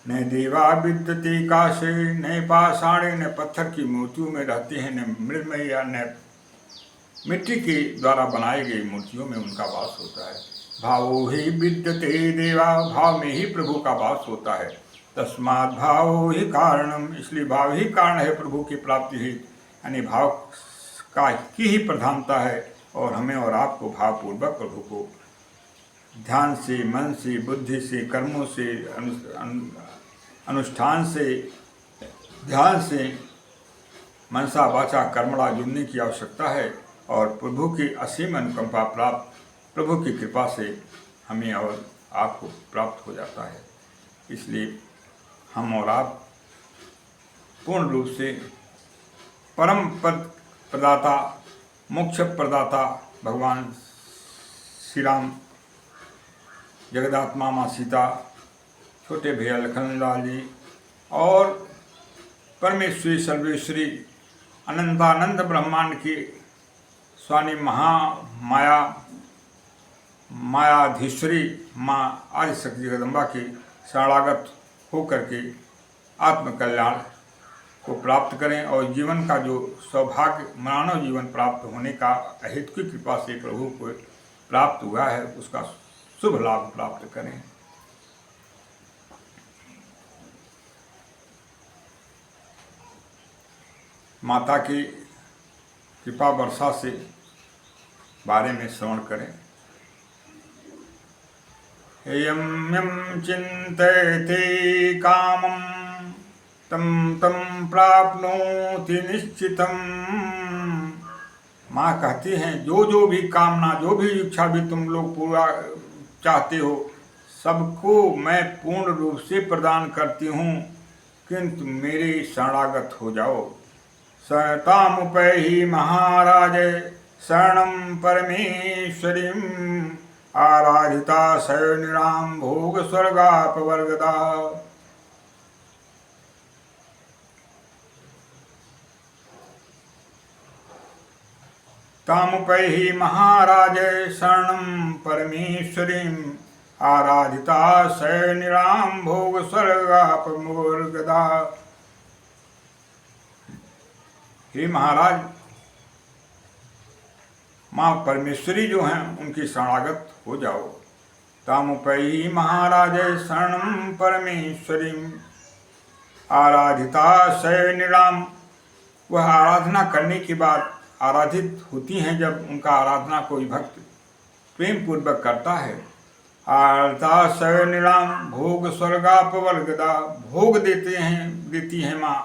[SPEAKER 1] न देवा विद्यते काष्ठे न पाषाणे, न पत्थर की मूर्तियों में रहते हैं, न मृन्मय या न मिट्टी के द्वारा बनाई गई मूर्तियों में उनका वास होता है। भावो ही विद्यते देवा, भाव में ही प्रभु का वास होता है। तस्मात् भावो ही कारणम, इसलिए भाव ही कारण है प्रभु की प्राप्ति ही, यानी भाव का की ही प्रधानता है। और हमें और आपको भावपूर्वक प्रभु को ध्यान से, मन से, बुद्धि से, कर्मों से, अनुष्ठान से, ध्यान से, मनसा वाचा कर्मणा जुड़ने की आवश्यकता है। और प्रभु की असीम अनुकंपा प्राप्त, प्रभु की कृपा से हमें और आपको प्राप्त हो जाता है। इसलिए हम और आप पूर्ण रूप से परम पद प्रदाता, मोक्ष प्रदाता भगवान श्री राम, जगदात्मा माँ सीता, छोटे भैया लखनलाल जी और परमेश्वरी सर्वेश्वरी अनंतानंद ब्रह्मांड की स्वामी महामाया मायाधीश्वरी माँ आदिशक्ति जगदम्बा की शरणागत होकर के आत्मकल्याण को प्राप्त करें और जीवन का जो सौभाग्य, मानव जीवन प्राप्त होने का अहेतु की कृपा से प्रभु को प्राप्त हुआ है, उसका शुभ लाभ प्राप्त करें। माता की कृपा वर्षा से बारे में श्रवण करें। यम यम चिंतयते कामं तम तम प्राप्नोति निश्चितम। माँ कहती हैं जो जो भी कामना, जो भी इच्छा भी तुम लोग पूरा चाहते हो, सबको मैं पूर्ण रूप से प्रदान करती हूँ, किंतु मेरे शरणागत हो जाओ। सतामुपैहि महाराज शरणं परमेश्वरीं, आराधिता सैनिराम भोग स्वर्गापवर्गदा। तामुपैहि महाराज शरणं परमेश्वरीं, आराधिता सैनिराम भोग स्वर्गापवर्गदा। हे महाराज, माँ परमेश्वरी जो हैं उनकी शरणागत हो जाओ। तामुपैहि महाराज शरणं परमेश्वरीं, आराधिता सैनिराम। वह आराधना करने के बाद आराधित होती हैं जब उनका आराधना कोई भक्त प्रेम पूर्वक करता है। आराधिता सैनिराम भोग स्वर्गापवर्गदा, भोग देती हैं माँ,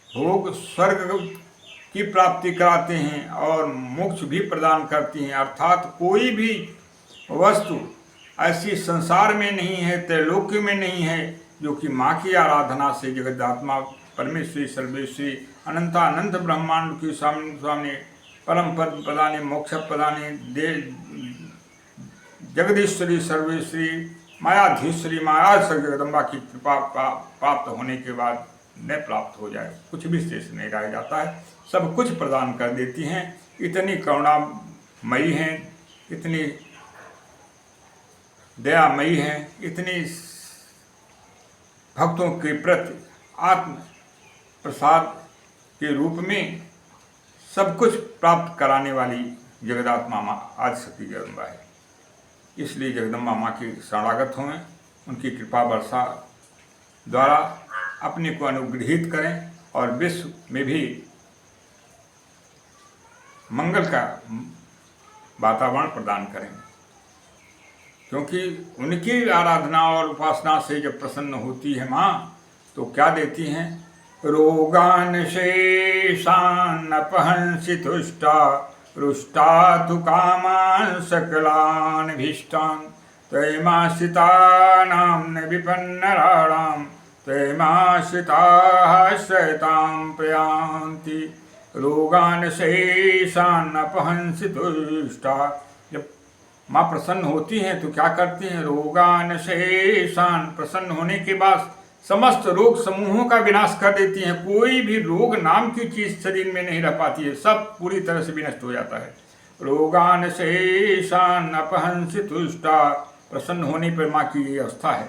[SPEAKER 1] भोग स्वर्ग की प्राप्ति कराते हैं और मोक्ष भी प्रदान करती हैं। अर्थात कोई भी वस्तु ऐसी संसार में नहीं है, त्रैलोक्य में नहीं है, जो कि माँ की आराधना से जगदात्मा परमेश्वरी सर्वेश्वरी अनंतानंत ब्रह्मांड की स्वामी परम पद प्रदानी, मोक्ष प्रदानी, जगदीश्वरी सर्वेश्वरी मायाधीश्वरी माया जगदम्बा की कृपा प्राप्त होने के बाद न प्राप्त हो जाए, कुछ भी शेष नहीं रह जाता है, सब कुछ प्रदान कर देती हैं। इतनी करुणामयी हैं, इतनी दयामयी हैं, इतनी भक्तों के प्रति आत्म प्रसाद के रूप में सब कुछ प्राप्त कराने वाली जगदात्मा माँ आदिशक्ति जगदम्बा है। इसलिए जगदम्बा माँ की शरणागत हों, उनकी कृपा वर्षा द्वारा अपने को अनुग्रहित करें और विश्व में भी मंगल का वातावरण प्रदान करें, क्योंकि उनकी आराधना और उपासना से जब प्रसन्न होती है माँ तो क्या देती हैं? रोगान शेषान अपहंसि तुष्टा, रुष्टा तु कामान सकलान भीष्टान, तैमाश्रितानां न विपन्नराणां, तैमाश्रिताः शयतां प्रयान्ति। रोगान शेषान अपहंसि तुष्टा। जब माँ प्रसन्न होती हैं तो क्या करती हैं? रोगान शेषान, प्रसन्न होने के बाद समस्त रोग समूहों का विनाश कर देती हैं। कोई भी रोग नाम की चीज शरीर में नहीं रह पाती है, सब पूरी तरह से विनष्ट हो जाता है। रोगान शेषान अपहंसि तुष्टा, प्रसन्न होने पर माँ की ये अवस्था है।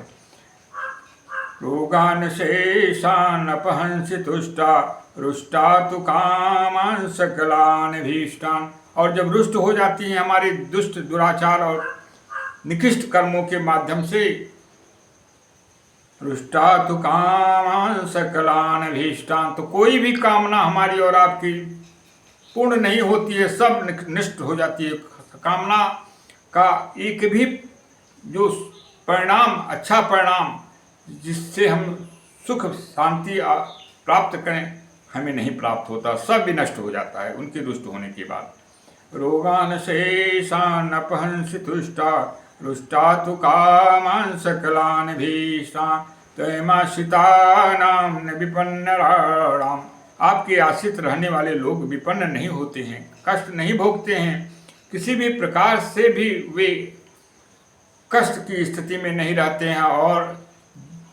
[SPEAKER 1] रोगान शेषान अपहंसि तुष्टा, रुष्टा तु कामान सकलान भीष्टान। और जब रुष्ट हो जाती हैं हमारे दुष्ट दुराचार और निकृष्ट कर्मों के माध्यम से, रुष्टा तो कामान सकलान भीष्टान, तो कोई भी कामना हमारी और आपकी पूर्ण नहीं होती है, सब नष्ट हो जाती है। कामना का एक भी जो परिणाम, अच्छा परिणाम जिससे हम सुख शांति प्राप्त करें, हमें नहीं प्राप्त होता, सब भी नष्ट हो जाता है उनके दुष्ट होने के बाद। रोगान शेषान अपहंसि तुष्टा, रुष्टा तु कामान सकलान भीष्टान, तयमाश्रितानां न विपन्नराणाम। आपके आश्रित रहने वाले लोग विपन्न नहीं होते हैं, कष्ट नहीं भोगते हैं, किसी भी प्रकार से भी वे कष्ट की स्थिति में नहीं रहते हैं और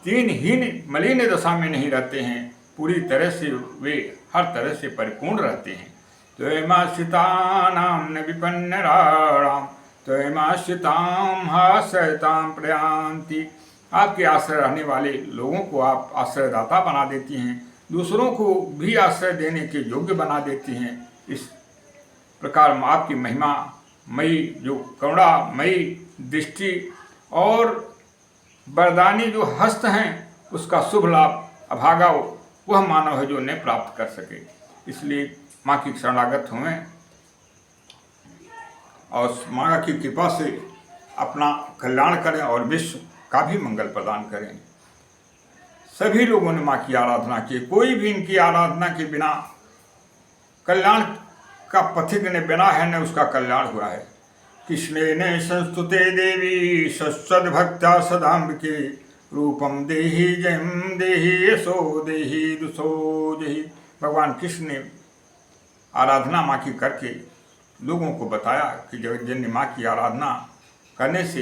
[SPEAKER 1] दीनहीन मलिन दशा में नहीं रहते हैं, पूरी तरह से वे हर तरह से परिपूर्ण रहते हैं। त्वयमाश्रितानां न विपन्नराणां, त्वयमाश्रितां हासयतां प्रयान्ति। आपके आश्रय रहने वाले लोगों को आप आश्रयदाता बना देती हैं, दूसरों को भी आश्रय देने के योग्य बना देती हैं। इस प्रकार आपकी महिमा मई जो करुणामयी दृष्टि और वरदानी जो हस्त हैं, उसका शुभ लाभ अभागा वह मानव है जो उन्हें प्राप्त कर सके। इसलिए माँ की शरणागत हुए और माँ की कृपा से अपना कल्याण करें और विश्व का भी मंगल प्रदान करें। सभी लोगों ने माँ की आराधना की, कोई भी इनकी आराधना के बिना कल्याण का पथिक ने बिना है न उसका कल्याण हुआ है। कृष्णेन संस्तुते देवी सद्भक्त्या सदाम्बिके, रूपम देहि जयम देहि यशो देहि दुसो देहि। भगवान कृष्ण ने आराधना माँ की करके लोगों को बताया कि जगतजननी माँ की आराधना करने से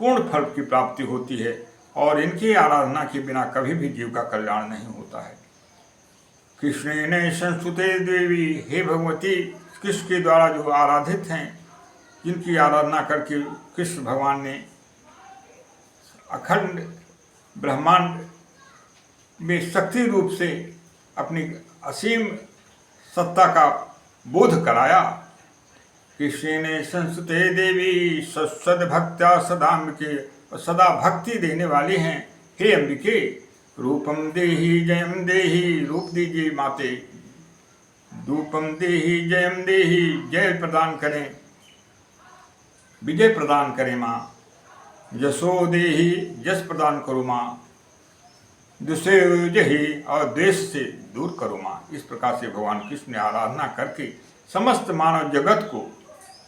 [SPEAKER 1] पूर्ण फल की प्राप्ति होती है और इनकी आराधना के बिना कभी भी जीव का कल्याण नहीं होता है। कृष्णेन संस्तुते देवी, हे भगवती, कृष्ण के द्वारा जो आराधित हैं, जिनकी आराधना करके कृष्ण भगवान ने अखंड ब्रह्मांड में शक्ति रूप से अपनी असीम सत्ता का बोध कराया। कृष्णेन संस्तुते देवी सद्भक्त्या सदाम्बिके, सदा भक्ति देने वाली हैं हे अंबिके। रूपम देहि जयम देहि, रूप दीजिए माते, रूपम देहि जयम देहि, जय प्रदान करें, विजय प्रदान करें माँ। यशो देहि, यश प्रदान करो माँ। दुषे जहि, और द्वेष से दूर करो माँ। इस प्रकार से भगवान कृष्ण ने आराधना करके समस्त मानव जगत को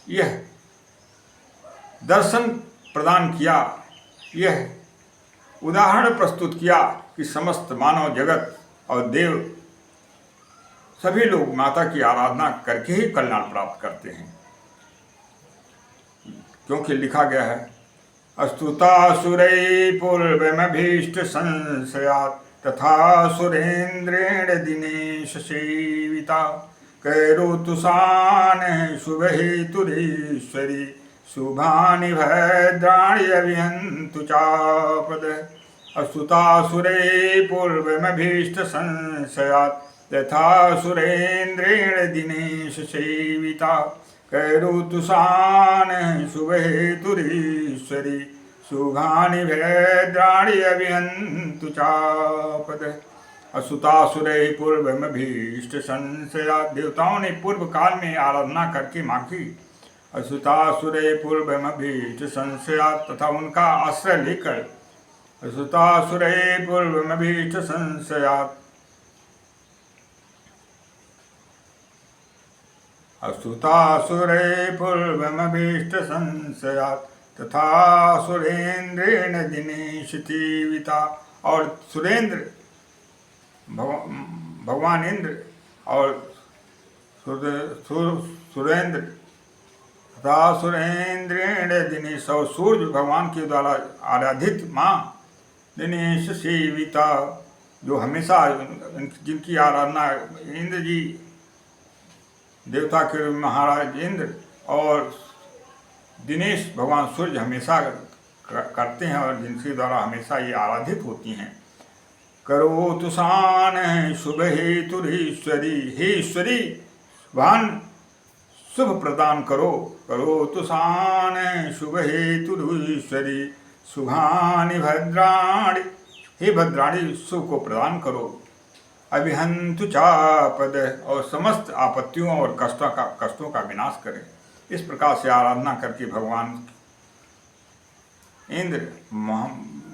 [SPEAKER 1] यह दर्शन प्रदान किया, यह उदाहरण प्रस्तुत किया कि समस्त मानव जगत और देव सभी लोग माता की आराधना करके ही कल्याण प्राप्त करते हैं। क्योंकि लिखा गया है, अस्तुतासुरै पूर्वमभीष्ट संशयात्, तथा सुरेन्द्रेण दिनेश सेविता, कैरोतुषान् शुभहेतुरीश्वरी, शुभानि भद्राणि अभिहन्तु चापद। अस्तुतासुरै पूर्वमभीष्ट संशयात्, तथा सुरेन्द्रेण दिनेश सेविता, कैरोतुषान् शुभहेतुरीश्वरी, शुभानि भद्राणि अभिहन्तु चापद। असुतासुरै पूर्वमभीष्ट संशयात्, देवताओं ने पूर्व काल में आराधना करके माँ की। असुतासुरै पूर्वमभीष्ट संशयात्, तथा उनका आश्रय लेकर। असुतासुरै पूर्वमभीष्ट संशयात्, असुतासुरै पूर्वमभीष्ट संशयात्, तथा सुरेन्द्रेण दिनेश सेविता, और सुरेंद्र भगवान इंद्र और सुरेंद्र तथा सुरेंद्रेण दिनेश, और सूर्य भगवान के द्वारा आराधित माँ दिनेश सेविता, जो हमेशा जिनकी आराधना इंद्र जी, देवता के महाराज इंद्र और दिनेश भगवान सूर्य हमेशा करते हैं और जिनके द्वारा हमेशा ये आराधित होती हैं। करोतुषान् शुभ हेतुरीश्वरी, हे ईश्वरी भान शुभ प्रदान करो। करोतुषान् शुभ हेतुरीश्वरी, शुभानि भद्राणि हे भद्राणी सुख को प्रदान करो। अभिहंतु चापद, और समस्त आपत्तियों और कष्टों का विनाश करें। इस प्रकार से आराधना करके भगवान इंद्र,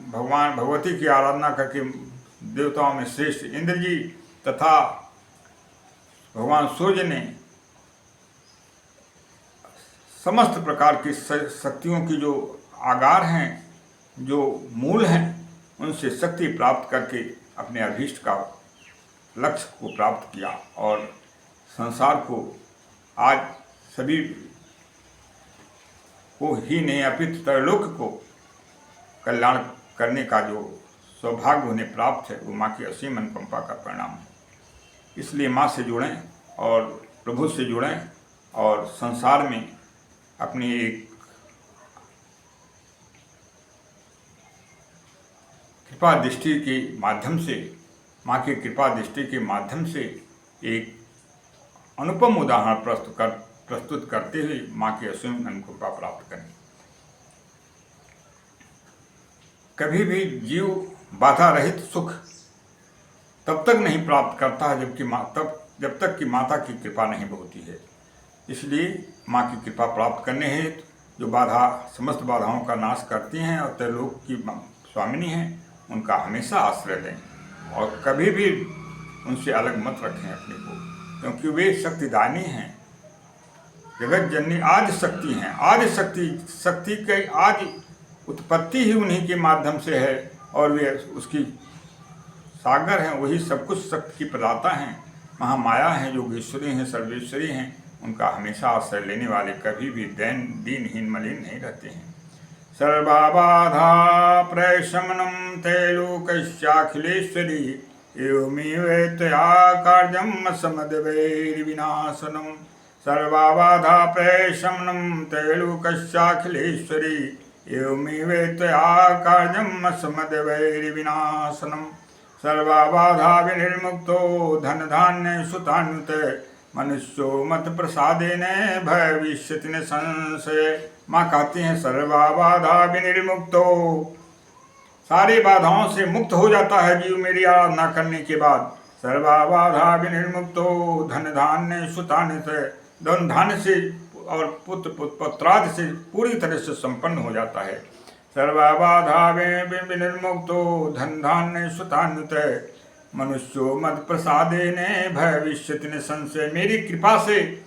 [SPEAKER 1] भगवान भगवती की आराधना करके देवताओं में श्रेष्ठ इंद्र जी तथा भगवान सूर्य ने समस्त प्रकार की शक्तियों की जो आगार हैं, जो मूल हैं, उनसे शक्ति प्राप्त करके अपने अभीष्ट का लक्ष्य को प्राप्त किया और संसार को आज सभी को ही नहीं अपितु त्रैलोक को कल्याण करने का जो सौभाग्य उन्हें प्राप्त है, वो माँ की असीम अनुकंपा का परिणाम है। इसलिए माँ से जुड़ें और प्रभु से जुड़ें और संसार में अपनी एक कृपा दृष्टि के माध्यम से, माँ की कृपा दृष्टि के माध्यम से एक अनुपम उदाहरण प्रस्तुत करते हुए माँ की असीम अनुकंपा प्राप्त करें। कभी भी जीव बाधा रहित सुख तब तक नहीं प्राप्त करता है जब तक कि माता की कृपा नहीं होती है। इसलिए माँ की कृपा प्राप्त करने हेतु जो समस्त बाधाओं का नाश करती हैं और त्रैलोक की स्वामिनी हैं, उनका हमेशा आश्रय लें और कभी भी उनसे अलग मत रखें अपने को, क्योंकि वे शक्तिदानी हैं, जगत जननी आदि शक्ति हैं। आदि शक्ति की आदि उत्पत्ति ही उन्हीं के माध्यम से है और वे उसकी सागर हैं, वही सब कुछ शक्ति की प्रदाता हैं, महामाया हैं, योगेश्वरी हैं, सर्वेश्वरी हैं। उनका हमेशा आश्रय लेने वाले कभी भी दीनहीन मलिन नहीं रहते हैं। सर्वबाधा प्रशमनं त्रैलोक्याखिलेश्वरी एवमेवैतया कार्यं समद्वैर्विनाशनं। सर्वबाधा प्रशमनं त्रैलोक्याखिलेश्वरी एवमेवैतया कार्यं समद्वैर्विनाशनं। सर्वबाधा विनिर्मुक्तो धन धान्य सुतान्विते मनुष्यो मत प्रसादेन भविष्यति न संशय। माँ कहती हैं सर्वबाधा विनिर्मुक्तो, सारी बाधाओं से मुक्त हो जाता है जीव मेरी आराधना करने के बाद। सर्वबाधा विनिर्मुक्तो धन धान्य सुतान्विते, धन धान्य से और पुत्रादि से पूरी तरह से संपन्न हो जाता है। सर्वबाधा विनिर्मुक्तो धन धान्य सुतान्विते मनुष्यो मत प्रसादेन भविष्यति न संशय। मेरी कृपा से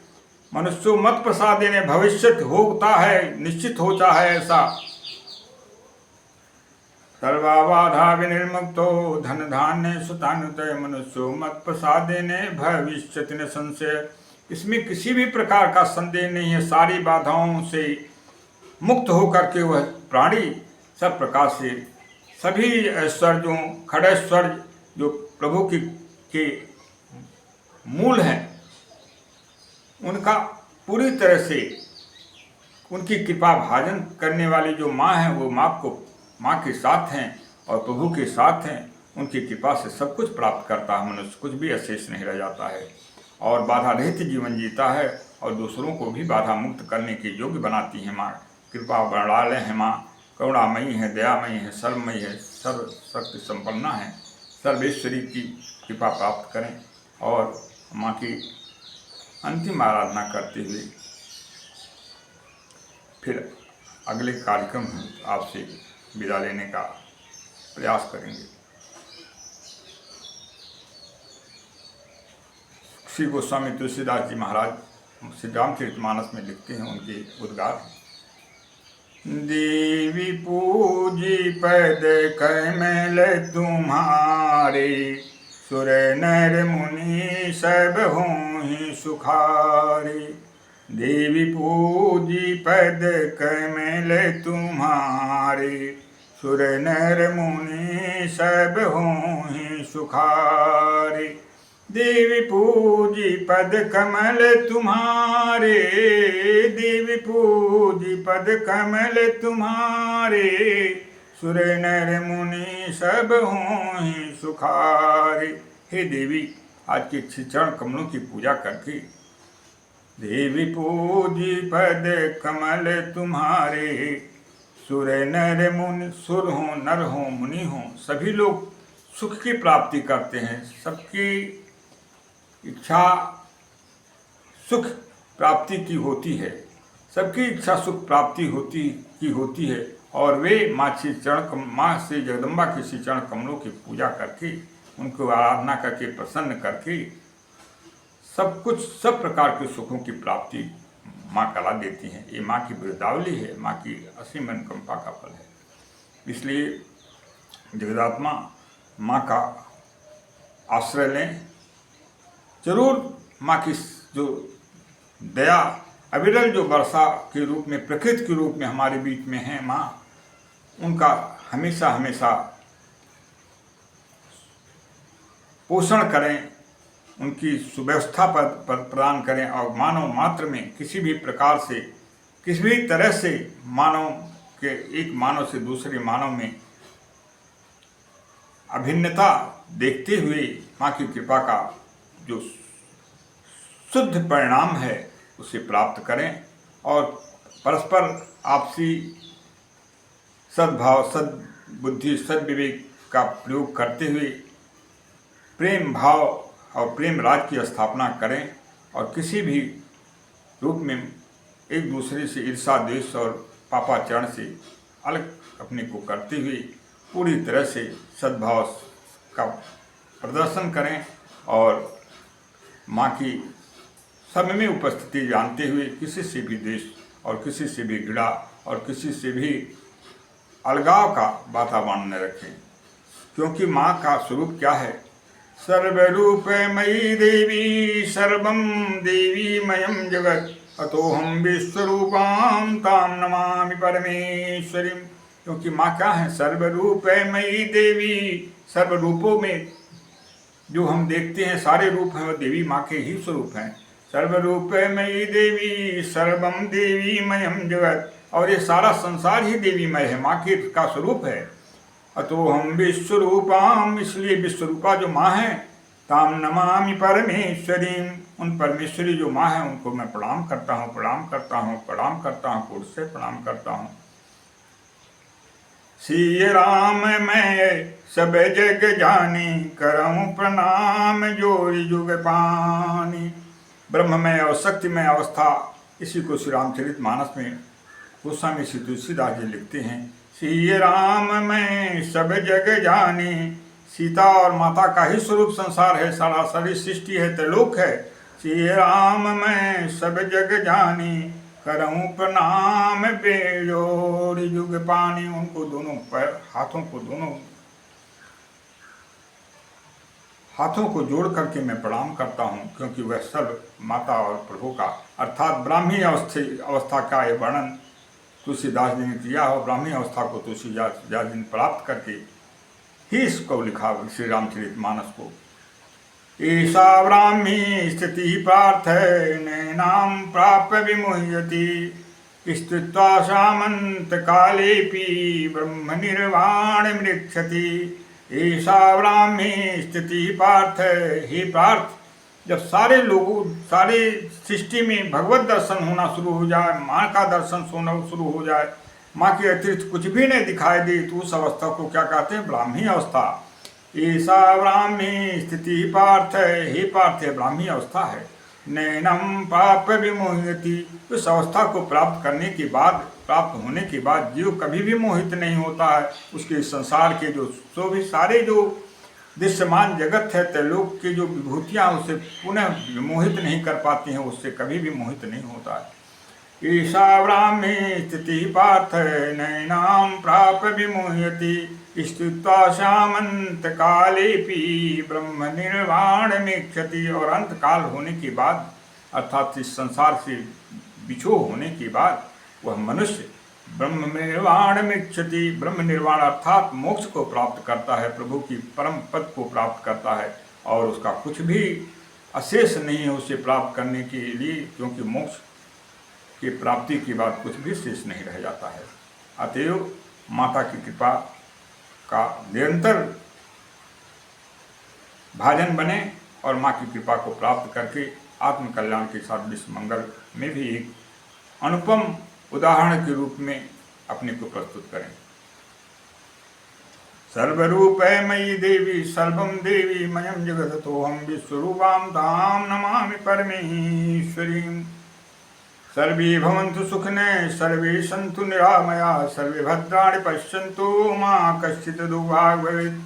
[SPEAKER 1] मनुष्यो मत प्रसादेन भविष्यत होता है, निश्चित होता है ऐसा। सर्वबाधा विनिर्मुक्तो धन धान्य सुतान्विते मनुष्यो मत प्रसादेन भविष्यति न संशय। इसमें किसी भी प्रकार का संदेह नहीं है। सारी बाधाओं से मुक्त होकर के वह प्राणी सब प्रकार से सभी ऐश्वर्यों, खड़ैश्वर्य जो प्रभु के मूल हैं, उनका पूरी तरह से उनकी कृपा भाजन करने वाली जो माँ है, वो माँ के साथ हैं और प्रभु के साथ हैं। उनकी कृपा से सब कुछ प्राप्त करता है, मनुष्य कुछ भी अशेष नहीं रह जाता है और बाधा रहित जीवन जीता है और दूसरों को भी बाधा मुक्त करने के योग्य बनाती है माँ। कृपा बड़ाले है माँ, करुणामयी है, दयामयी है, सर्वमयी है, सर्व शक्ति संपन्ना है। सर्वेश्वरी की कृपा प्राप्त करें और माँ की अंतिम आराधना करते हुए फिर अगले कार्यक्रम में आपसे विदा लेने का प्रयास करेंगे। श्री गोस्वामी तुलसीदास जी महाराज श्री रामचरितमानस में लिखते हैं, उनके उद्गार: देवी पूजी पद कैमल तुम्हारे, सुर नर मुनि सब हों सुखारे। देवी पूजी पद कैमल तुम्हारे, सुर नर मुनि सब हों सुखारे। देवी पूजी पद कमल तुम्हारे, देवी पूजी पद कमल तुम्हारे, सुर नर मुनि सब हों सुखारे। हे देवी, आज के चरण कमलों की पूजा करके देवी पूजी पद कमल तुम्हारे, सुर नर मुनि, सुर हो नर हो मुनि हो, सभी लोग सुख की प्राप्ति करते हैं। सबकी इच्छा सुख प्राप्ति की होती है, सबकी इच्छा सुख प्राप्ति होती है। और वे माँ से जगदम्बा के श्री चरण कमलों की पूजा करके, उनको आराधना करके, प्रसन्न करके सब प्रकार के सुखों की प्राप्ति माँ करा देती हैं। ये माँ की वृद्धावली है, माँ की असीम अनुकंपा का फल है। इसलिए जगदात्मा माँ का आश्रय लें। जरूर माँ की जो दया अविरल जो वर्षा के रूप में, प्रकृति के रूप में हमारे बीच में है माँ, उनका हमेशा हमेशा पोषण करें, उनकी सुव्यवस्था प्रदान करें। और मानव मात्र में किसी भी प्रकार से, किसी भी तरह से मानव के, एक मानव से दूसरे मानव में अभिन्नता देखते हुए माँ की कृपा का जो शुद्ध परिणाम है उसे प्राप्त करें। और परस्पर आपसी सद्भाव, सद्बुद्धि, सद्विवेक का प्रयोग करते हुए प्रेम भाव और प्रेम राज की स्थापना करें। और किसी भी रूप में एक दूसरे से ईर्षा, द्वेष और पापाचरण से अलग अपने को करते हुए पूरी तरह से सद्भाव का प्रदर्शन करें। और माँ की सब में उपस्थिति जानते हुए किसी से भी द्वेष और किसी से भी घृणा और किसी से भी अलगाव का वातावरण न रखें। क्योंकि माँ का स्वरूप क्या है? सर्वरूपमयी देवी सर्वं देवीमयं जगत् अतोहम विश्वरूपां तां नमामि परमेश्वरीं। क्योंकि माँ क्या है? सर्वरूपमयी देवी। सर्वरूपों में जो हम देखते हैं सारे रूप हैं वो देवी माँ के ही स्वरूप हैं। सर्वरूपमयी देवी सर्वं देवीमयं जगत्। और ये सारा संसार ही देवीमय है, माँ के का स्वरूप है। अतो हम विश्वरूपाम, इसलिए विश्वरूपा जो माँ है, ताम नमामि परमेश्वरीम, उन परमेश्वरी जो माँ है उनको मैं प्रणाम करता हूँ, प्रणाम करता हूँ, प्रणाम करता हूँ, पुरुष से प्रणाम करता हूँ। श्री राम मैं सब जग जानी, करऊँ प्रणाम जोरी जुग पानी। ब्रह्ममय और शक्तिमय अवस्था, इसी को श्री रामचरित मानस में गोस्वामी श्री तुलसीदास जी लिखते हैं। श्री राम मैं सब जग जानी, सीता और माता का ही स्वरूप संसार है, सारा सारी सृष्टि है, त्रिलोक है। श्री राम मैं सब जग जानी, करऊँ प्रणाम बेजोड़ जुग पानी। उनको दोनों पैर, हाथों को जोड़ करके मैं प्रणाम करता हूँ, क्योंकि वह सर्व माता और प्रभु का, अर्थात ब्राह्मी अवस्था का ये वर्णन तुलसीदास जी ने किया हो। ब्राह्मी अवस्था को तुलसीदास जी ने प्राप्त करके ही इसको लिखा श्री रामचरित मानस को। ईशा ब्राह्मी स्थिति पार्थ नैनाम प्राप्य विमुह्यति, स्तुत्वा सामंत कालेपि ब्रह्म निर्वाण मृक्षति। ईशा ब्राह्मी स्थिति पार्थ, हे पार्थ, जब सारे लोगों, सारे सृष्टि में भगवत दर्शन होना शुरू हो जाए, माँ का दर्शन होना शुरू हो जाए, माँ के अतिरिक्त कुछ भी नहीं दिखाई दे, तो उस अवस्था को क्या कहते हैं? ब्राह्मी अवस्था। ऐसा ब्राह्मी स्थिति पार्थ, हे पार्थ, ब्राह्मी अवस्था है। नैनम पाप विमोहयति, उस अवस्था को प्राप्त करने के बाद, प्राप्त होने के बाद जीव कभी भी मोहित नहीं होता है। उसके संसार के जो भी सारे जो दृश्यमान जगत है, त्रिलोक की जो विभूतियाँ उसे पुनः मोहित नहीं कर पाती हैं, उससे कभी भी मोहित नहीं होता है। ईशा ब्राह्मी स्थिति पार्थ नैनाम प्राप विमोहयति, स्तुत्वा सामंत कालेपि ब्रह्म निर्वाण मेक्षति। और अंत काल होने के बाद, अर्थात इस संसार से बिछो होने के बाद, वह मनुष्य ब्रह्म निर्वाण मेक्षति, ब्रह्म निर्वाण अर्थात मोक्ष को प्राप्त करता है, प्रभु की परम पद को प्राप्त करता है। और उसका कुछ भी अशेष नहीं है उसे प्राप्त करने के लिए, क्योंकि मोक्ष की प्राप्ति के बाद कुछ भी शेष नहीं रह जाता है। अतएव माता की कृपा का निरंतर भाजन बने और माँ की कृपा को प्राप्त करके आत्म कल्याण के साथ विश्व मंगल में भी एक अनुपम उदाहरण के रूप में अपने को प्रस्तुत करें। सर्वरूपे मयि देवी सर्वं देवी मयं जगदतोऽहं विश्वरूपां तां नमामि परमेश्वरीं। सर्वे भवन्तु सुखिनः सर्वे सन्तु निरामयाः सर्वे भद्राणि पश्यन्तु मा कश्चित् दुर्भाग् भवेत्।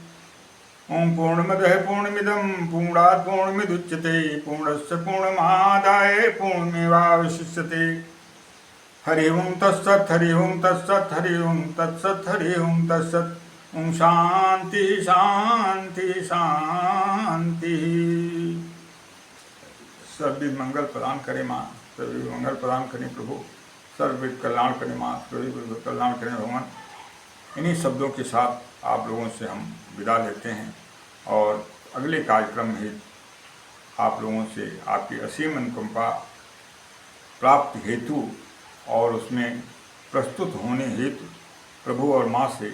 [SPEAKER 1] ॐ पूर्णमदः पूर्णमिदं पूर्णात् पूर्णमिदुच्यते पूर्णस्य पूर्णमादाय पूर्णमेवावशिष्यते। हरि ओं तत्सत् हरि ओं तत्सत् हरि ओं तत्सत् हरि ओं तत्सत्। ओम शांति शांति शांति। सर्व मंगल प्रदान करे माँ, सर्व मंगल प्रदान करें प्रभु, सर्व कल्याण करें माँ, सर्व कल्याण करें भगवान। इन्हीं शब्दों के साथ आप लोगों से हम विदा लेते हैं और अगले कार्यक्रम में आप लोगों से आपकी असीम अनुकंपा प्राप्ति हेतु और उसमें प्रस्तुत होने हेतु प्रभु और माँ से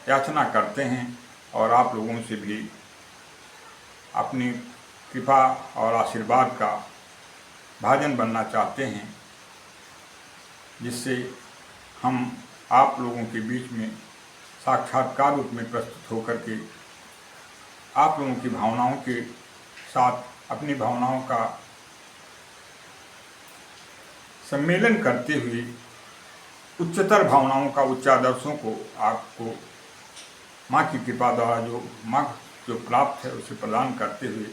[SPEAKER 1] याचना करते हैं और आप लोगों से भी अपनी कृपा और आशीर्वाद का भाजन बनना चाहते हैं, जिससे हम आप लोगों के बीच में साक्षात्कार रूप में प्रस्तुत होकर के आप लोगों की भावनाओं के साथ अपनी भावनाओं का सम्मेलन करते हुए उच्चतर भावनाओं का उच्चादर्शों को आपको माँ की कृपा द्वारा जो प्राप्त है उसे प्रदान करते हुए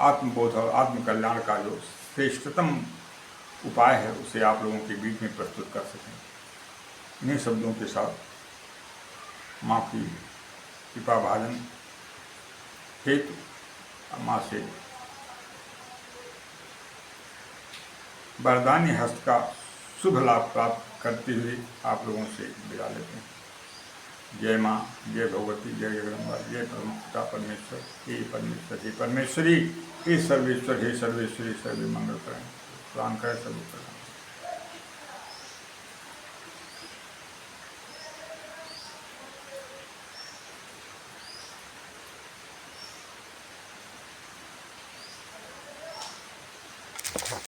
[SPEAKER 1] आत्मबोध और आत्मकल्याण का जो श्रेष्ठतम उपाय है उसे आप लोगों के बीच में प्रस्तुत कर सकें। इन्हीं शब्दों के साथ माँ की कृपा भाजन हेतु माँ से वरदानी हस्त का शुभ लाभ प्राप्त करते हुए आप लोगों से विदा लेते हैं। जय माँ, जय भगवती, जय जगदम्बा, जय परमपिता परमेश्वर, हे परमेश्वर, हे परमेश्वरी, हे सर्वेश्वर, हे सर्वेश्वरी, सर्वे मंगल करें, प्रदान करें सर्व।